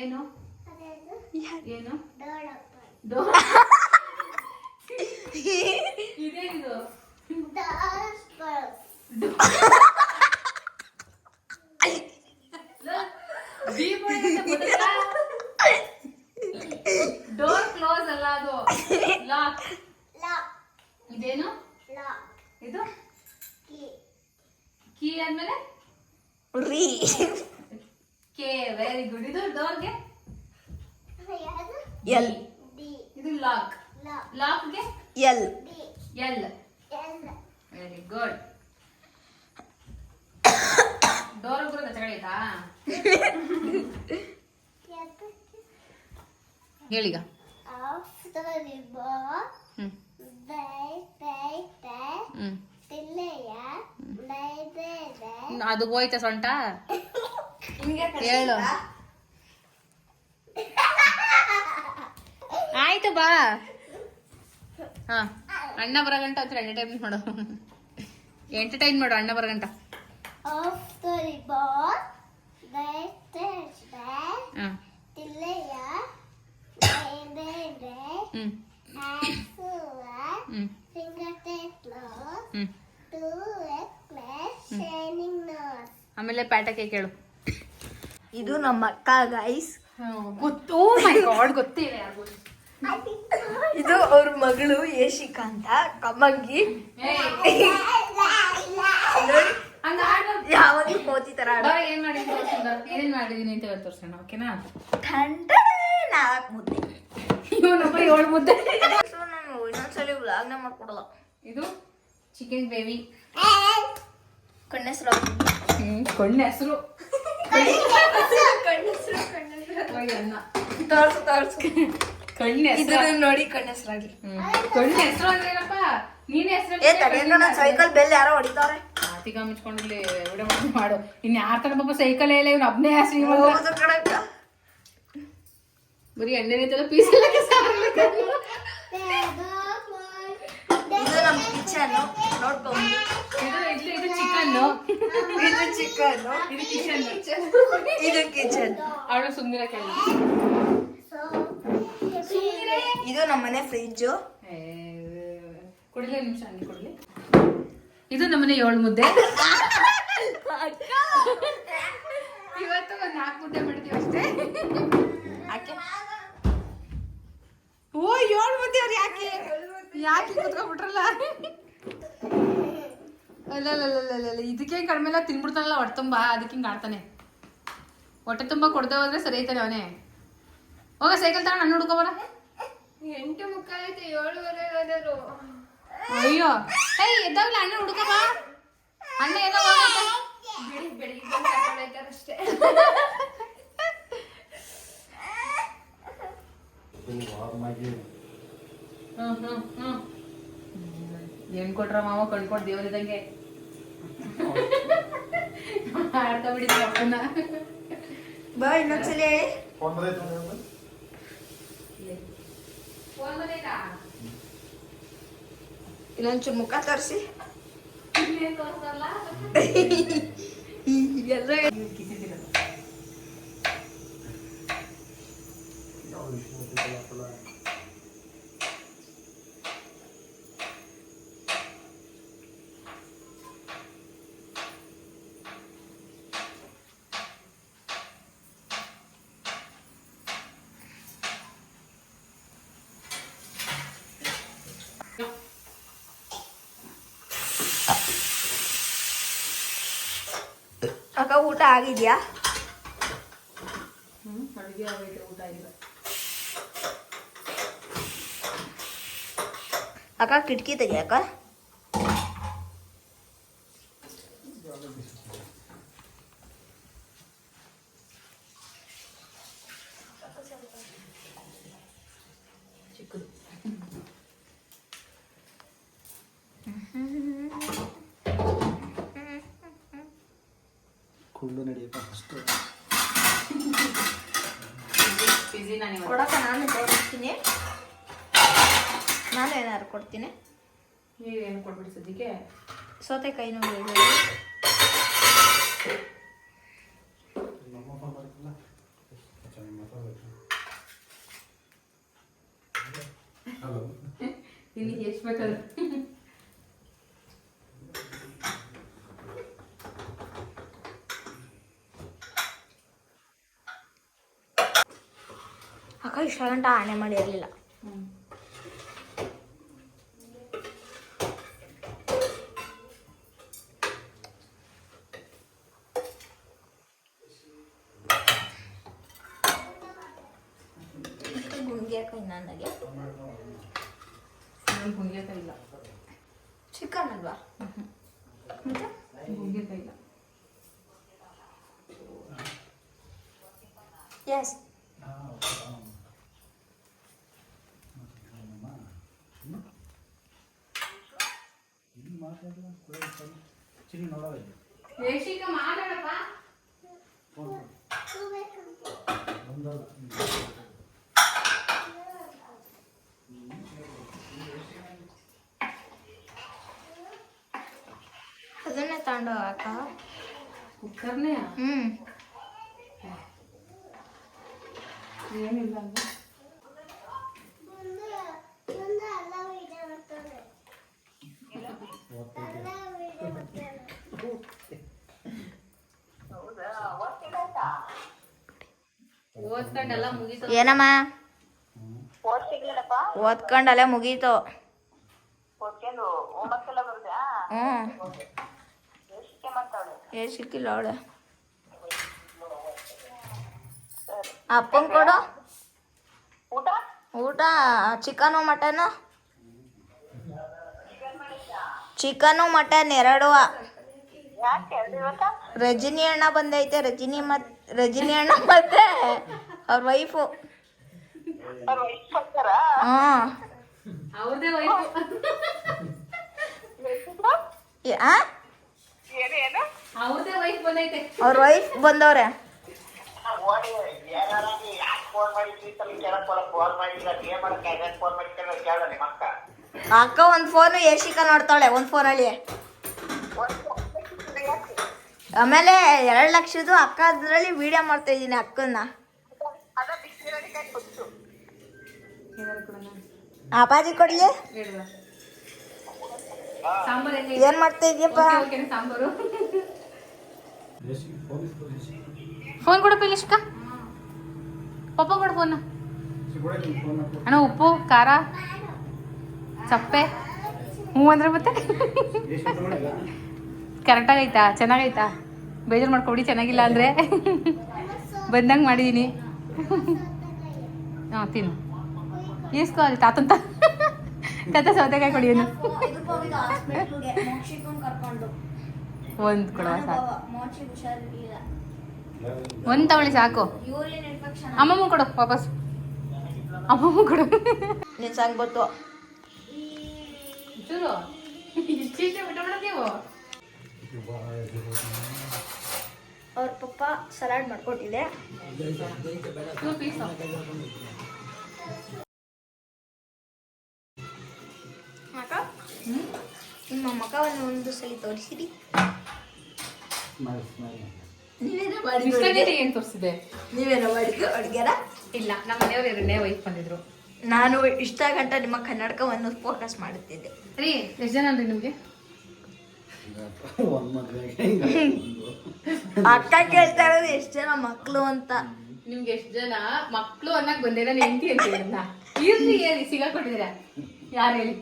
ಏನು ಏನು? ಡೋರ್. ಇದೇನಿದು? ಡೋರ್ ಕ್ಲೋಸ್ ಅಲ್ಲ, ಅದು ಲಾಕ್. ಇದೇನು? ಇದು ಕೀ ಆದ್ಮೇಲೆ ಕೆ. Very good. ಇದು ಡೋರ್ಗೆ ಎಲ್. ಇದು ಲಾಕ್. ಲಾಕ್ಗೆ L. L. Very good. Door ಕೂಡ ಕಚಗೈತಾ? ಹೇಳೀಗ. ಅದು ಹೋಯ್ತಾ ಸೊಂಟ? ಹೇಳು. ಆಯ್ತು ಬಾ. ಹಾ, ಅಣ್ಣ ಬರಗಂಟ ಹತ್ರ ಎಂಟರ್ಟೈನ್ಮೆಂಟ್ ಮಾಡು. ಎಂಟರ್ಟೈನ್ ಮಾಡು ಅಣ್ಣ ಬರಗಂಟ. ಆಮೇಲೆ ಪ್ಯಾಟಕ್ಕೆ ಕೇಳು. ಇದು ನಮ್ಮ ಅಕ್ಕ ಗೈಸ್. ಗೊತ್ತು. ಮೈ ಗಾಡ್, ಗೊತ್ತಿಲ್ಲ ಯಾರಿಗೂ. ಇದು ಅವ್ರ ಮಗಳು ಯಶಿಕಾ ಅಂತ, ಕಮ್ಮಂಗಿ. ಯಾವಾಗಲೂ ಕೋತಿ ತರ ಏನ್ ಮಾಡಿದೀನಿ ಅಂತ ತೋರ್ಸೋಣ, ಓಕೆನಾ? 4 ಮುದ್ದೆ. ಇವನೊಬ್ಬ 7 ಮುದ್ದೆ. ನಾನು ಇನ್ನೊಂದ್ಸಲಿ ವ್ಲಾಗ್ನ ಮಾಡ್ಕೊಡಲ್ಲ. ಇದು ಚಿಕನ್ ಗ್ರೇವಿ. ಕಣ್ಣೆಸರು. ಕಣ್ಣು ಹೆಸರು. ಅನ್ನ ತೋರ್ಸು ಕಣ್ಣು ಹೆಸರು ಇದನ್ನ ನೋಡಿ ಕಣ್ಣ ಹೆಸರಾಗ್ಲಿ. ಕಣ್ಣು ಹೆಸರು ಅಂದ್ರೇನಪ್ಪ ನೀನ್ ಹೆಸರು ಸೈಕಲ್ ಬೆಲ್ ಯಾರೋ ಹೊಡಿತಾವ್ರೆ. ಆತಿಗ ಮಿಚ್ಕೊಂಡಿರ್ಲಿ ವಿಡಿಯೋ ಮಾಡು. ಇನ್ ಯಾರ ತರ ಪಾಪ ಸೈಕಲ್ ಇಲ್ಲ ಇವ್ನು ಒಬ್ನೇ ಬರೀ ಎಣ್ಣೆ ನಿಂತಲ್ಲ ಪೀಸ್ ಎಲ್ಲ ಇದು ನಮ್ಮ ಕಿಚನ್ ನೋಡ್ಕೊಂಡು. ಇದು ಚಿಕನ್ನು, ಇದು ಚಿಕನ್, ಇದು ಕಿಚನ್, ಇದು ಕಿಚನ್. ಅವಳು ಸುಮ್ಮನೆ ಕೇಳ. ಇದು ನಮ್ಮನೆ ಫ್ರಿಜ್ಜು. ಕೊಡ್ಲಿ ನಿಮಿಷ ಹಂಗೆ ಕೊಡ್ಲಿ. ಇದು ನಮ್ಮನೆ 7 ಮುದ್ದೆ. ಇವತ್ತು ಒಂದು 4 ಮುದ್ದೆ ಮಾಡ್ತೀವಿ ಅಷ್ಟೇ. ಓ 7 ಮುದ್ದೆ ಅವ್ರು ಯಾಕೆ ಕುತ್ಕೊಂಡ್ಬಿಟ್ರಲ್ಲ. ಅಲ್ಲ ಇದಕ್ಕೆ ಕಡಿಮೆ ಎಲ್ಲ ತಿನ್ಬಿಡ್ತಾನಲ್ಲ ಹೊಟ್ಟೆ ತುಂಬ, ಅದಕ್ಕೆ ಹಿಂಗೆ ಆಡ್ತಾನೆ. ಹೊಟ್ಟೆ ತುಂಬ ಕೊಡದೆ ಹೋದ್ರೆ ಸರಿ ಐತಾನೆ ಅವನೇ. ಹೋಗ ಸೈಕಲ್ ತಗೊಂಡು ಹಣ್ಣು ಹುಡ್ಕೊಬರ. 8:45 7:15 ಅಯ್ಯೋ ಎದ್ದಾಗಲ ಹಣ್ಣು ಹುಡ್ಕೊಬ. ಅಣ್ಣ ಏನೋ ಬೆಳಿಗ್ಗೆ ಕರ್ಕೊಂಡೋಯ್ತಾರಷ್ಟೇ. ಏನ್ ಕೊಟ್ರ ಮಾವ ಕಣ್ಕೊಟ್ ದೇವರಿದಂಗೆ ಆಡ್ತಾ ಬಿಡಿದ್ವಿ ಅಪ್ಪನ. ಬಾ ಇನ್ನೊಂದ್ಸಲಿ ಹೇಳಿ. ಇಲ್ಲೊಂಚೂರು ಮುಖ ತೋರಿಸಿ. ಅಕ್ಕ ಊಟ ಆಗಿದ್ಯಾ? ಅಡುಗೆ ಆಗೈತೆ, ಊಟ ಆಗಿಲ್ಲ. ಅಕ್ಕ ಕಿಟಕಿ ತೆಗಿಯಕ್ಕ. ಚಿಕ್ಕದು ಕುಳ್ಳು ನಡೆಯಪ್ಪ ಫಸ್ಟ್ ಕೊಡಕ್ಕ ನಾನು ಕೊಡ್ತೀನಿ. ನಾನು ಏನಾದ್ರು ಕೊಡ್ತೀನಿ. ನೀವೇನು ಕೊಡ್ಬಿಡಿ ಸದ್ಯಕ್ಕೆ. ಸೌತೆಕಾಯಿ ನೋಡಿ ಇಲ್ಲಿ ಎಷ್ಟು ಬೇಕಲ್ಲ. ಅಕ್ಕ ಇಷ್ಟ ಗಂಟ ಆಣೆ ಮಾಡಿರಲಿಲ್ಲ. ಗುಂಡಿಯಾಕಾಯಿ ನನಗೆ ಗುಂಡಿಯಾಕಾಯಿ ಇಲ್ಲ. ಚಿಕನ್ ಅಲ್ವಾ? ಮತ್ತೆ ಗುಂಡಿಯಾಕಾಯಿ ಇಲ್ಲ. ಎಸ್ ದೇಶಿಕ ಮಾತಾಡಪ್ಪ. ಅದನ್ನೇ ತಗೊಂಡು ಅಕ್ಕ. ಕುಕ್ಕರ್ನೇ ಏನಿಲ್ಲ ಅಂದ್ರೆ ಓದ್ಕೊಂಡೆಲ್ಲ ಮುಗೀತು. ಏನಮ್ಮ ಓದ್ಕೊಂಡಲ್ಲೇ ಮುಗೀತು. ಸಿಕ್ಕಿಲ್ಲ ಅವಳೆ. ಅಪ್ಪನ್ ಕೊಡು ಊಟ. ಚಿಕನು ಮಟನು, ಚಿಕನು ಮಟನ್ ಎರಡು. ರಜನಿ ಅಣ್ಣ ಬಂದೈತೆ. ರಜನಿ ಅಣ್ಣ ಮತ್ತೆ ಅವ್ರ ವೈಫು ಅವ್ರದೇ ವೈಫ್. ಅವ್ರದೇ ವೈಫ್ ಬಂದೈತೆ. ಅವ್ರ ವೈಫ್ ಬಂದವ್ರೆ. ಅಕ್ಕ ಒಂದ್ ಫೋನು ಯಶಿಕ ನೋಡ್ತಾಳೆ ಒಂದ್ ಫೋನಲ್ಲಿ. ಆಮೇಲೆ 2 ಲಕ್ಷದ್ದು ಅಕ್ಕ ಅದ್ರಲ್ಲಿ ವಿಡಿಯೋ ಮಾಡ್ತಾ ಇದೀನಿ ಅಕ್ಕನ್ನ. ಅಪ್ಪಾಜಿ ಕೊಡ್ಲಿ. ಸಾಂಬಾರ್ ಏನ್ ಮಾಡ್ತಾ ಇದೀಯಪ್ಪ? ಸಾಂಬಾರು. ಫೋನ್ ಕೊಡಪ್ಪ ಯಶಿಕ. ಪಪ್ಪ ಕೊಡು ಫೋನ್. ಅಣ್ಣ ಉಪ್ಪು ಖಾರ ಸಪ್ಪೆ ಹ್ಞೂ ಅಂದ್ರೆ ಮತ್ತೆ ಕರೆಕ್ಟಾಗೈತಾ? ಚೆನ್ನಾಗೈತಾ? ಬೇಜಾರು ಮಾಡ್ಕೊಬಿಡಿ ಚೆನ್ನಾಗಿಲ್ಲ ಅಂದರೆ. ಬಂದಂಗೆ ಮಾಡಿದ್ದೀನಿ. ಹಾಂ ತಿನ್ನು. ಈಸ್ಕೋ ಅಲ್ಲಿ ತಾತಂತ ಸೌತೆಕಾಯಿ ಕೊಡಿಯೋನು. ಒಂದು ಕೊಡುವ ಸಾಕು. ಒಂದು ತಗೊಳ್ಳಿ ಸಾಕು. ಅಮ್ಮಮ್ಮ ಕೊಡು ವಾಪಸ್. ಅಮ್ಮಮ್ಮ ಕೊಡು. ನೀನು ಸಾಂಗ್ ಗೊತ್ತು. ಚೂರು ಇಷ್ಟೇ ಊಟ ಮಾಡೋದು ನೀವು. ಅವ್ರ ಪಪ್ಪ ಸಲಾಡ್ ಮಾಡ್ಕೊಟ್ಟಿದೆ. ಅಕ್ಕ ನಿಮ್ಮ ಮಗವನ್ನು ಒಂದು ಸಲ ತೋರಿಸಿರಿ. ಏನ್ ತೋರಿಸಿದೆ? ನೀವೇನೋ ಮಾಡಿದ್ದು ಅಡುಗೆನ? ಇಲ್ಲ, ನಮ್ಮ ಮನೆಯವ್ರು 2ನೇ ವೈಫ್ ಬಂದಿದ್ರು. ನಾನು ಇಷ್ಟ ಗಂಟ ನಿಮ್ಮ ಕನ್ನಡಕವನ್ನು ಫೋಕಸ್ ಮಾಡುತ್ತಿದ್ದೆ. ರೀ ಎಷ್ಟು ಜನ ಅನ್ರಿ ನಿಮ್ಗೆ? ಅಕ್ಕ ಕೇಳ್ತಾ ಇರೋದು ಎಷ್ಟು ಜನ ಮಕ್ಕಳು ಅಂತ. ನಿಮ್ಗೆ ಎಷ್ಟು ಜನ ಮಕ್ಕಳು ಅನ್ನಕ್ ಬಂದಿರ ಹೆಂಡತಿ ಅಂತ ಹೇಳಿದ್ನ? ಇರ್ಲಿ ಏರಿ ಸಿಗಾಕೊಂಡಿದ್ದೀರಾ? ಯಾರು ಹೇಳಿ?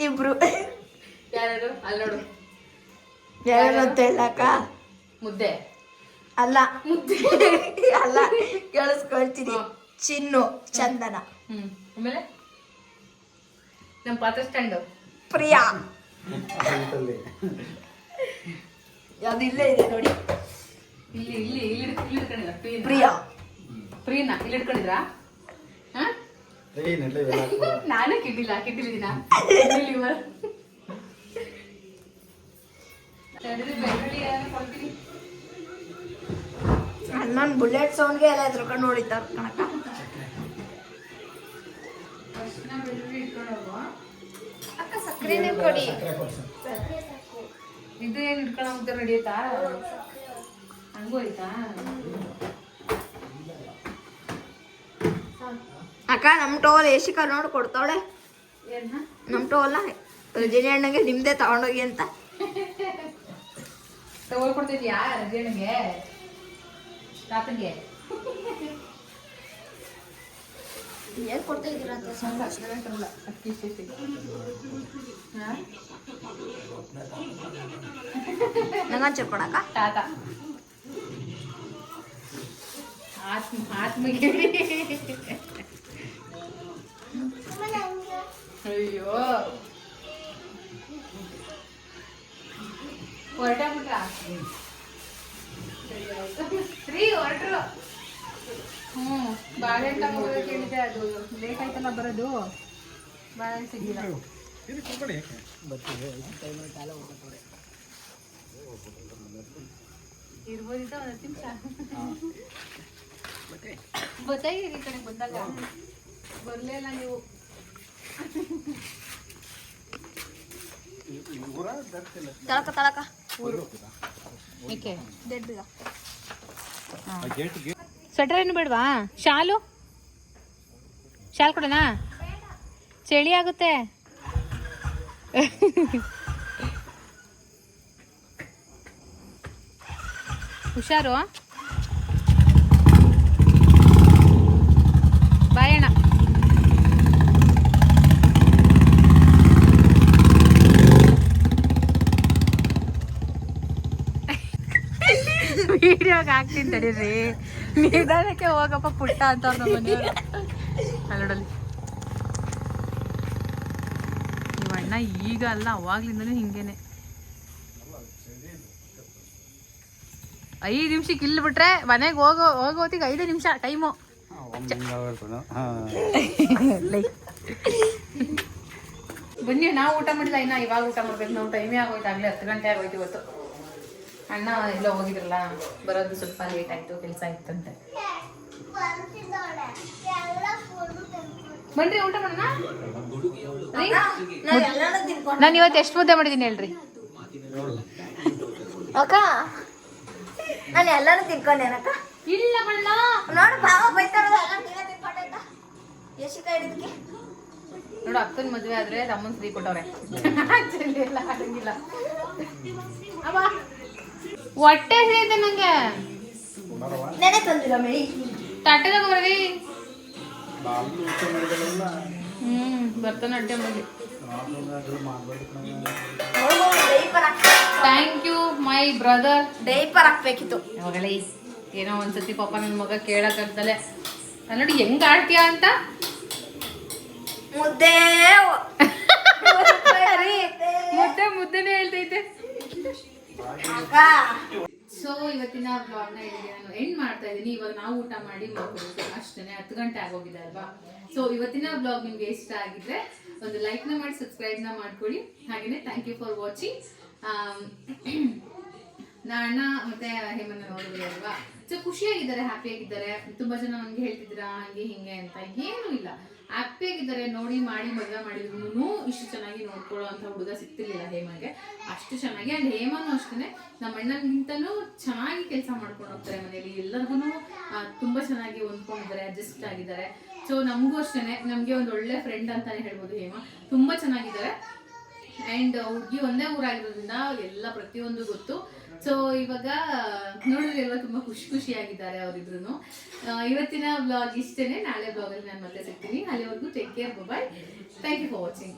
ಇಬ್ರು. ಯಾರು? ಅಲ್ಲಿ ನೋಡು. ಯಾರು ಅಂತ ಹೇಳಕ್ಕ? ಮುದ್ದೆ ಅಲ್ಲ, ಮುದ್ದೆ ಅಲ್ಲ, ಕೇಳಿಸ್ಕೊಳ್ತೀನಿ. ಚಿನ್ನು, ಚಂದನ. ಆಮೇಲೆ ನಮ್ಮ ಪಾತ್ರ ಸ್ಟ್ಯಾಂಡ್ ಪ್ರಿಯಾ. ಅದು ಇಲ್ಲೇ ಇದೆ ನೋಡಿ. ಇಲ್ಲಿ ಇಲ್ಲಿ ಇಲ್ಲಿ ಇಟ್ಕೊಂಡಿದ್ರ ಪ್ರಿಯಾ. ಪ್ರಿಯನಾ ಇಲ್ಲಿ ಇಟ್ಕೊಂಡಿದ್ರಾ? ನಾನೇ ಕಿಡ್ಡಿಲ್ಲ ಅಣ್ಣನ್ ಬುಲೆಟ್ ಸೌಂಡ್ಗೆ ಎಲ್ಲ ಎದ್ರುಕೊಂಡು ನೋಡಿತಾರ ಕಣಕ. ಅಕ್ಕ ಸಕ್ಕರೆನೇ ಕೊಡಿ. ಇದು ಏನು ಇಟ್ಕೊಳ್ಳೋ ನಡಿಯತ್ತಾ? ಹಂಗೂ ಆಯ್ತಾ? ಅಕ್ಕ ನಮ್ಮ ಟೋಲ್ ಏಶಿಕ ನೋಡಿ ಕೊಡ್ತಾವಳೆ. ನಮ್ಮ ಟೋಲ್ನ ರಜನಿ ಅಣ್ಣಗೆ ನಿಮ್ದೇ ತಗೊಂಡೋಗಿ ಅಂತ ತಗೊಳ್ಕೊಡ್ತಿದ್ಯಾ ರಜನಿಗೆ ತಾತಂಗೆ? ಏನ್ ಕೊಡ್ತಾ ಇದ್ದೀರಾ ಅಂತ ನಂಗಂಚೆ ಕೊಡಕ್ಕ ತಾತ ಆತ್ಮಗೆ. ಅಯ್ಯೋ ಹೊರಟಾಗ್ಬಿಟ್ಟ. ಸರಿ ಹೊರಟ್ರು. ಬಾಳೆಹಣ್ಣು ತಗೊಂಡು ಕೇಳಿದೆ, ಅದು ಲೇಟ್ ಆಯ್ತಲ್ಲ ಬರೋದು. ಬಾಳೆಹಣ್ಣು ಸಿಗ್ಲಿಲ್ಲ. ಇರ್ಬೋದಿತ್ತ ಒಂದು 10 ನಿಮಿಷ. ಗೊತ್ತಾಗಿ ಈ ಕಡೆ ಬಂದಾಗ ಬರ್ಲೇ ಇಲ್ಲ ನೀವು. ತಳಕ ಏಕೆ ದೊಡ್ಡ ಸ್ವೆಟರ್ ಏನು ಬೇಡವಾ? ಶಾಲು ಕೊಡೋಣ? ಚಳಿ ಆಗುತ್ತೆ. ಹುಷಾರು. ಬಾಯಣ್ಣ. ವಿಡಿಯೋಗೆ ಹಾಕ್ತೀನಿ ತಡೀರಿ. ನಿಧಾನಕ್ಕೆ ಹೋಗಪ್ಪ ಪುಟ್ಟ ಅಂತ ನಮ್ಮ ಮನೆಯವರು. ಅಲ್ಲೋಡಲ್ಲಿ ನೀವು ಅಣ್ಣ ಈಗ ಅಲ್ಲ ಅವಾಗ್ಲಿಂದನೂ ಹಿಂಗೇನೆ. 5 ನಿಮಿಷಕ್ಕೆ ಇಲ್ಲಿ ಬಿಟ್ರೆ ಮನೆಗೆ ಹೋಗೋತಿಗೆ 5 ನಿಮಿಷ ಟೈಮು. ಬನ್ನಿ, ನಾವು ಊಟ ಮಾಡಿಲ್ಲ ಇನ್ನ, ಇವಾಗ ಊಟ ಮಾಡ್ಬೇಕು. ನಾವು ಟೈಮೇ ಆಗೋಯ್ತು, ಆಗಲೇ 10 ಗಂಟೆ ಆಗೋಯ್ತು ಇವತ್ತು. ಅಣ್ಣ ಎಲ್ಲ ಹೋಗಿದ್ರಲ್ಲ, ಬರೋದು ಸ್ವಲ್ಪ ಲೇಟ್ ಆಯ್ತು, ಕೆಲಸ ಇತ್ತಂತೆ. ಬನ್ರಿ ಊಟ ಮಾಡೋಣ. ನಾನು ಇವತ್ತು ಎಷ್ಟು ಮುದ್ದೆ ಮಾಡಿದ್ದೀನಿ ಹೇಳ್ರಿ ಅಕ್ಕ. ನಾನು ಎಲ್ಲಾನು ತಿನ್ಕೊಂಡೆ ಅಕ್ಕ. ಇಲ್ಲ ಬಣ್ಣ ನೋಡು ಬಾವ ಬೈತಾರಲ್ಲ, ನೀವೇ ತಿನ್ಕೊಂಡೆ ಅಂತ. ಎಷ್ಟು ಹಿಡಿದಕ್ಕೆ ನೋಡು, ಅಕ್ಕನ ಮದುವೆ ಆದ್ರೆ ತಮ್ಮನ್ ಫ್ರೀ ಕೊಟ್ಟವ್ರೆ. ಎಲ್ಲ ಆಗಂಗಿಲ್ಲ. ಹೊಟ್ಟೆ ಸೇರಿದೆ ನಂಗೆ. ನೆನೆ ತಂದಿಲ್ಲ ಮೇಡಿ ತಟ್ಟೆದಾಗ ಬರ್ರಿ. ಭರತನಾಟ್ಯ ಮಾಡಿ. Thank you my brother. Diaper ಹಾಕ್ಬೇಕಿತ್ತು ಯಾವಾಗಲೇ ಏನೋ ಒಂದ್ಸತಿ ಪಾಪ ನನ್ನ ಮಗ ಕೇಳಕ್ಕಾಗ್ದಲೆ ನೋಡಿ ಹೆಂಗ್ ಆಡ್ತೀಯ ಅಂತ. ಮುದ್ದೆ ಮುದ್ದೆನೇ ಹೇಳ್ತೈತೆ. ಅಕ್ಕ. ಸೊ ಇವತ್ತಿನ ಬ್ಲಾಗ್ನ ನಾನು ಎಂಡ್ ಮಾಡ್ತಾ ಇದ್ದೀನಿ. ಇವಾಗ ನಾವು ಊಟ ಮಾಡಿ ಮಾಡ್ಕೊಬೇಕು ಅಷ್ಟೇ, 10 ಗಂಟೆ ಆಗೋಗಿದೆ ಅಲ್ವಾ. ಸೊ ಇವತ್ತಿನ ಬ್ಲಾಗ್ ನಿಮ್ಗೆ ಇಷ್ಟ ಆಗಿದ್ರೆ ಒಂದು ಲೈಕ್ನ ಮಾಡಿ, ಸಬ್ಸ್ಕ್ರೈಬ್ನ ಮಾಡ್ಕೊಳ್ಳಿ. ಹಾಗೆಯೇ ಥ್ಯಾಂಕ್ ಯು ಫಾರ್ ವಾಚಿಂಗ್. ಅಣ್ಣ ಮತ್ತೆ ಹೇಮಂತ್ ನೋಡಿದ್ರಿ ಅಲ್ವಾ. ಸೊ ಖುಷಿಯಾಗಿದ್ದಾರೆ, ಹ್ಯಾಪಿಯಾಗಿದ್ದಾರೆ. ತುಂಬಾ ಜನ ನಮ್ಗೆ ಹೇಳ್ತಿದ್ದೀರಾ ಹಂಗೆ ಹಿಂಗೆ ಅಂತ. ಏನೂ ಇಲ್ಲ, ಹ್ಯಾಪಿಯಾಗಿದ್ದಾರೆ. ನೋಡಿ ಮಾಡಿ ಮದುವೆ ಮಾಡಿದ್ರು ಇಷ್ಟು ಚೆನ್ನಾಗಿ ನೋಡ್ಕೊಳ್ಳೋ ಅಂತ ಹುಡುಗ ಸಿಗ್ತಿರ್ಲಿಲ್ಲ ಹೇಮಗೆ, ಅಷ್ಟು ಚೆನ್ನಾಗಿ. ಆ್ಯಂಡ್ ಹೇಮನು ಅಷ್ಟೇ ನಮ್ಮ ಅಣ್ಣನಿಗಿಂತನೂ ಚೆನ್ನಾಗಿ ಕೆಲಸ ಮಾಡ್ಕೊಂಡು ಹೋಗ್ತಾರೆ ಮನೇಲಿ. ಎಲ್ಲರಿಗೂ ತುಂಬ ಚೆನ್ನಾಗಿ ಹೊಂದ್ಕೊಂಡಿದ್ದಾರೆ, ಅಡ್ಜಸ್ಟ್ ಆಗಿದ್ದಾರೆ. ಸೊ ನಮಗೂ ಅಷ್ಟೇ, ನಮಗೆ ಒಂದು ಒಳ್ಳೆ ಫ್ರೆಂಡ್ ಅಂತಾನೆ ಹೇಳ್ಬೋದು ಹೇಮ. ತುಂಬ ಚೆನ್ನಾಗಿದ್ದಾರೆ. ಆ್ಯಂಡ್ ಹುಡುಗಿ ಒಂದೇ ಊರಾಗಿರೋದ್ರಿಂದ ಎಲ್ಲ ಪ್ರತಿಯೊಂದು ಗೊತ್ತು. ಸೊ ಇವಾಗ ನೋಡಿದ್ರೆ ಎಲ್ಲ ತುಂಬ ಖುಷಿಯಾಗಿದ್ದಾರೆ ಅವರಿಬ್ರು. ಇವತ್ತಿನ ಬ್ಲಾಗ್ ಇಷ್ಟೇನೆ. ನಾಳೆ ಬ್ಲಾಗಲ್ಲಿ ನಾನು ಮತ್ತೆ ಸಿಗ್ತೀನಿ. ಅಲ್ಲಿವರೆಗೂ take care, bye. Thank you for watching.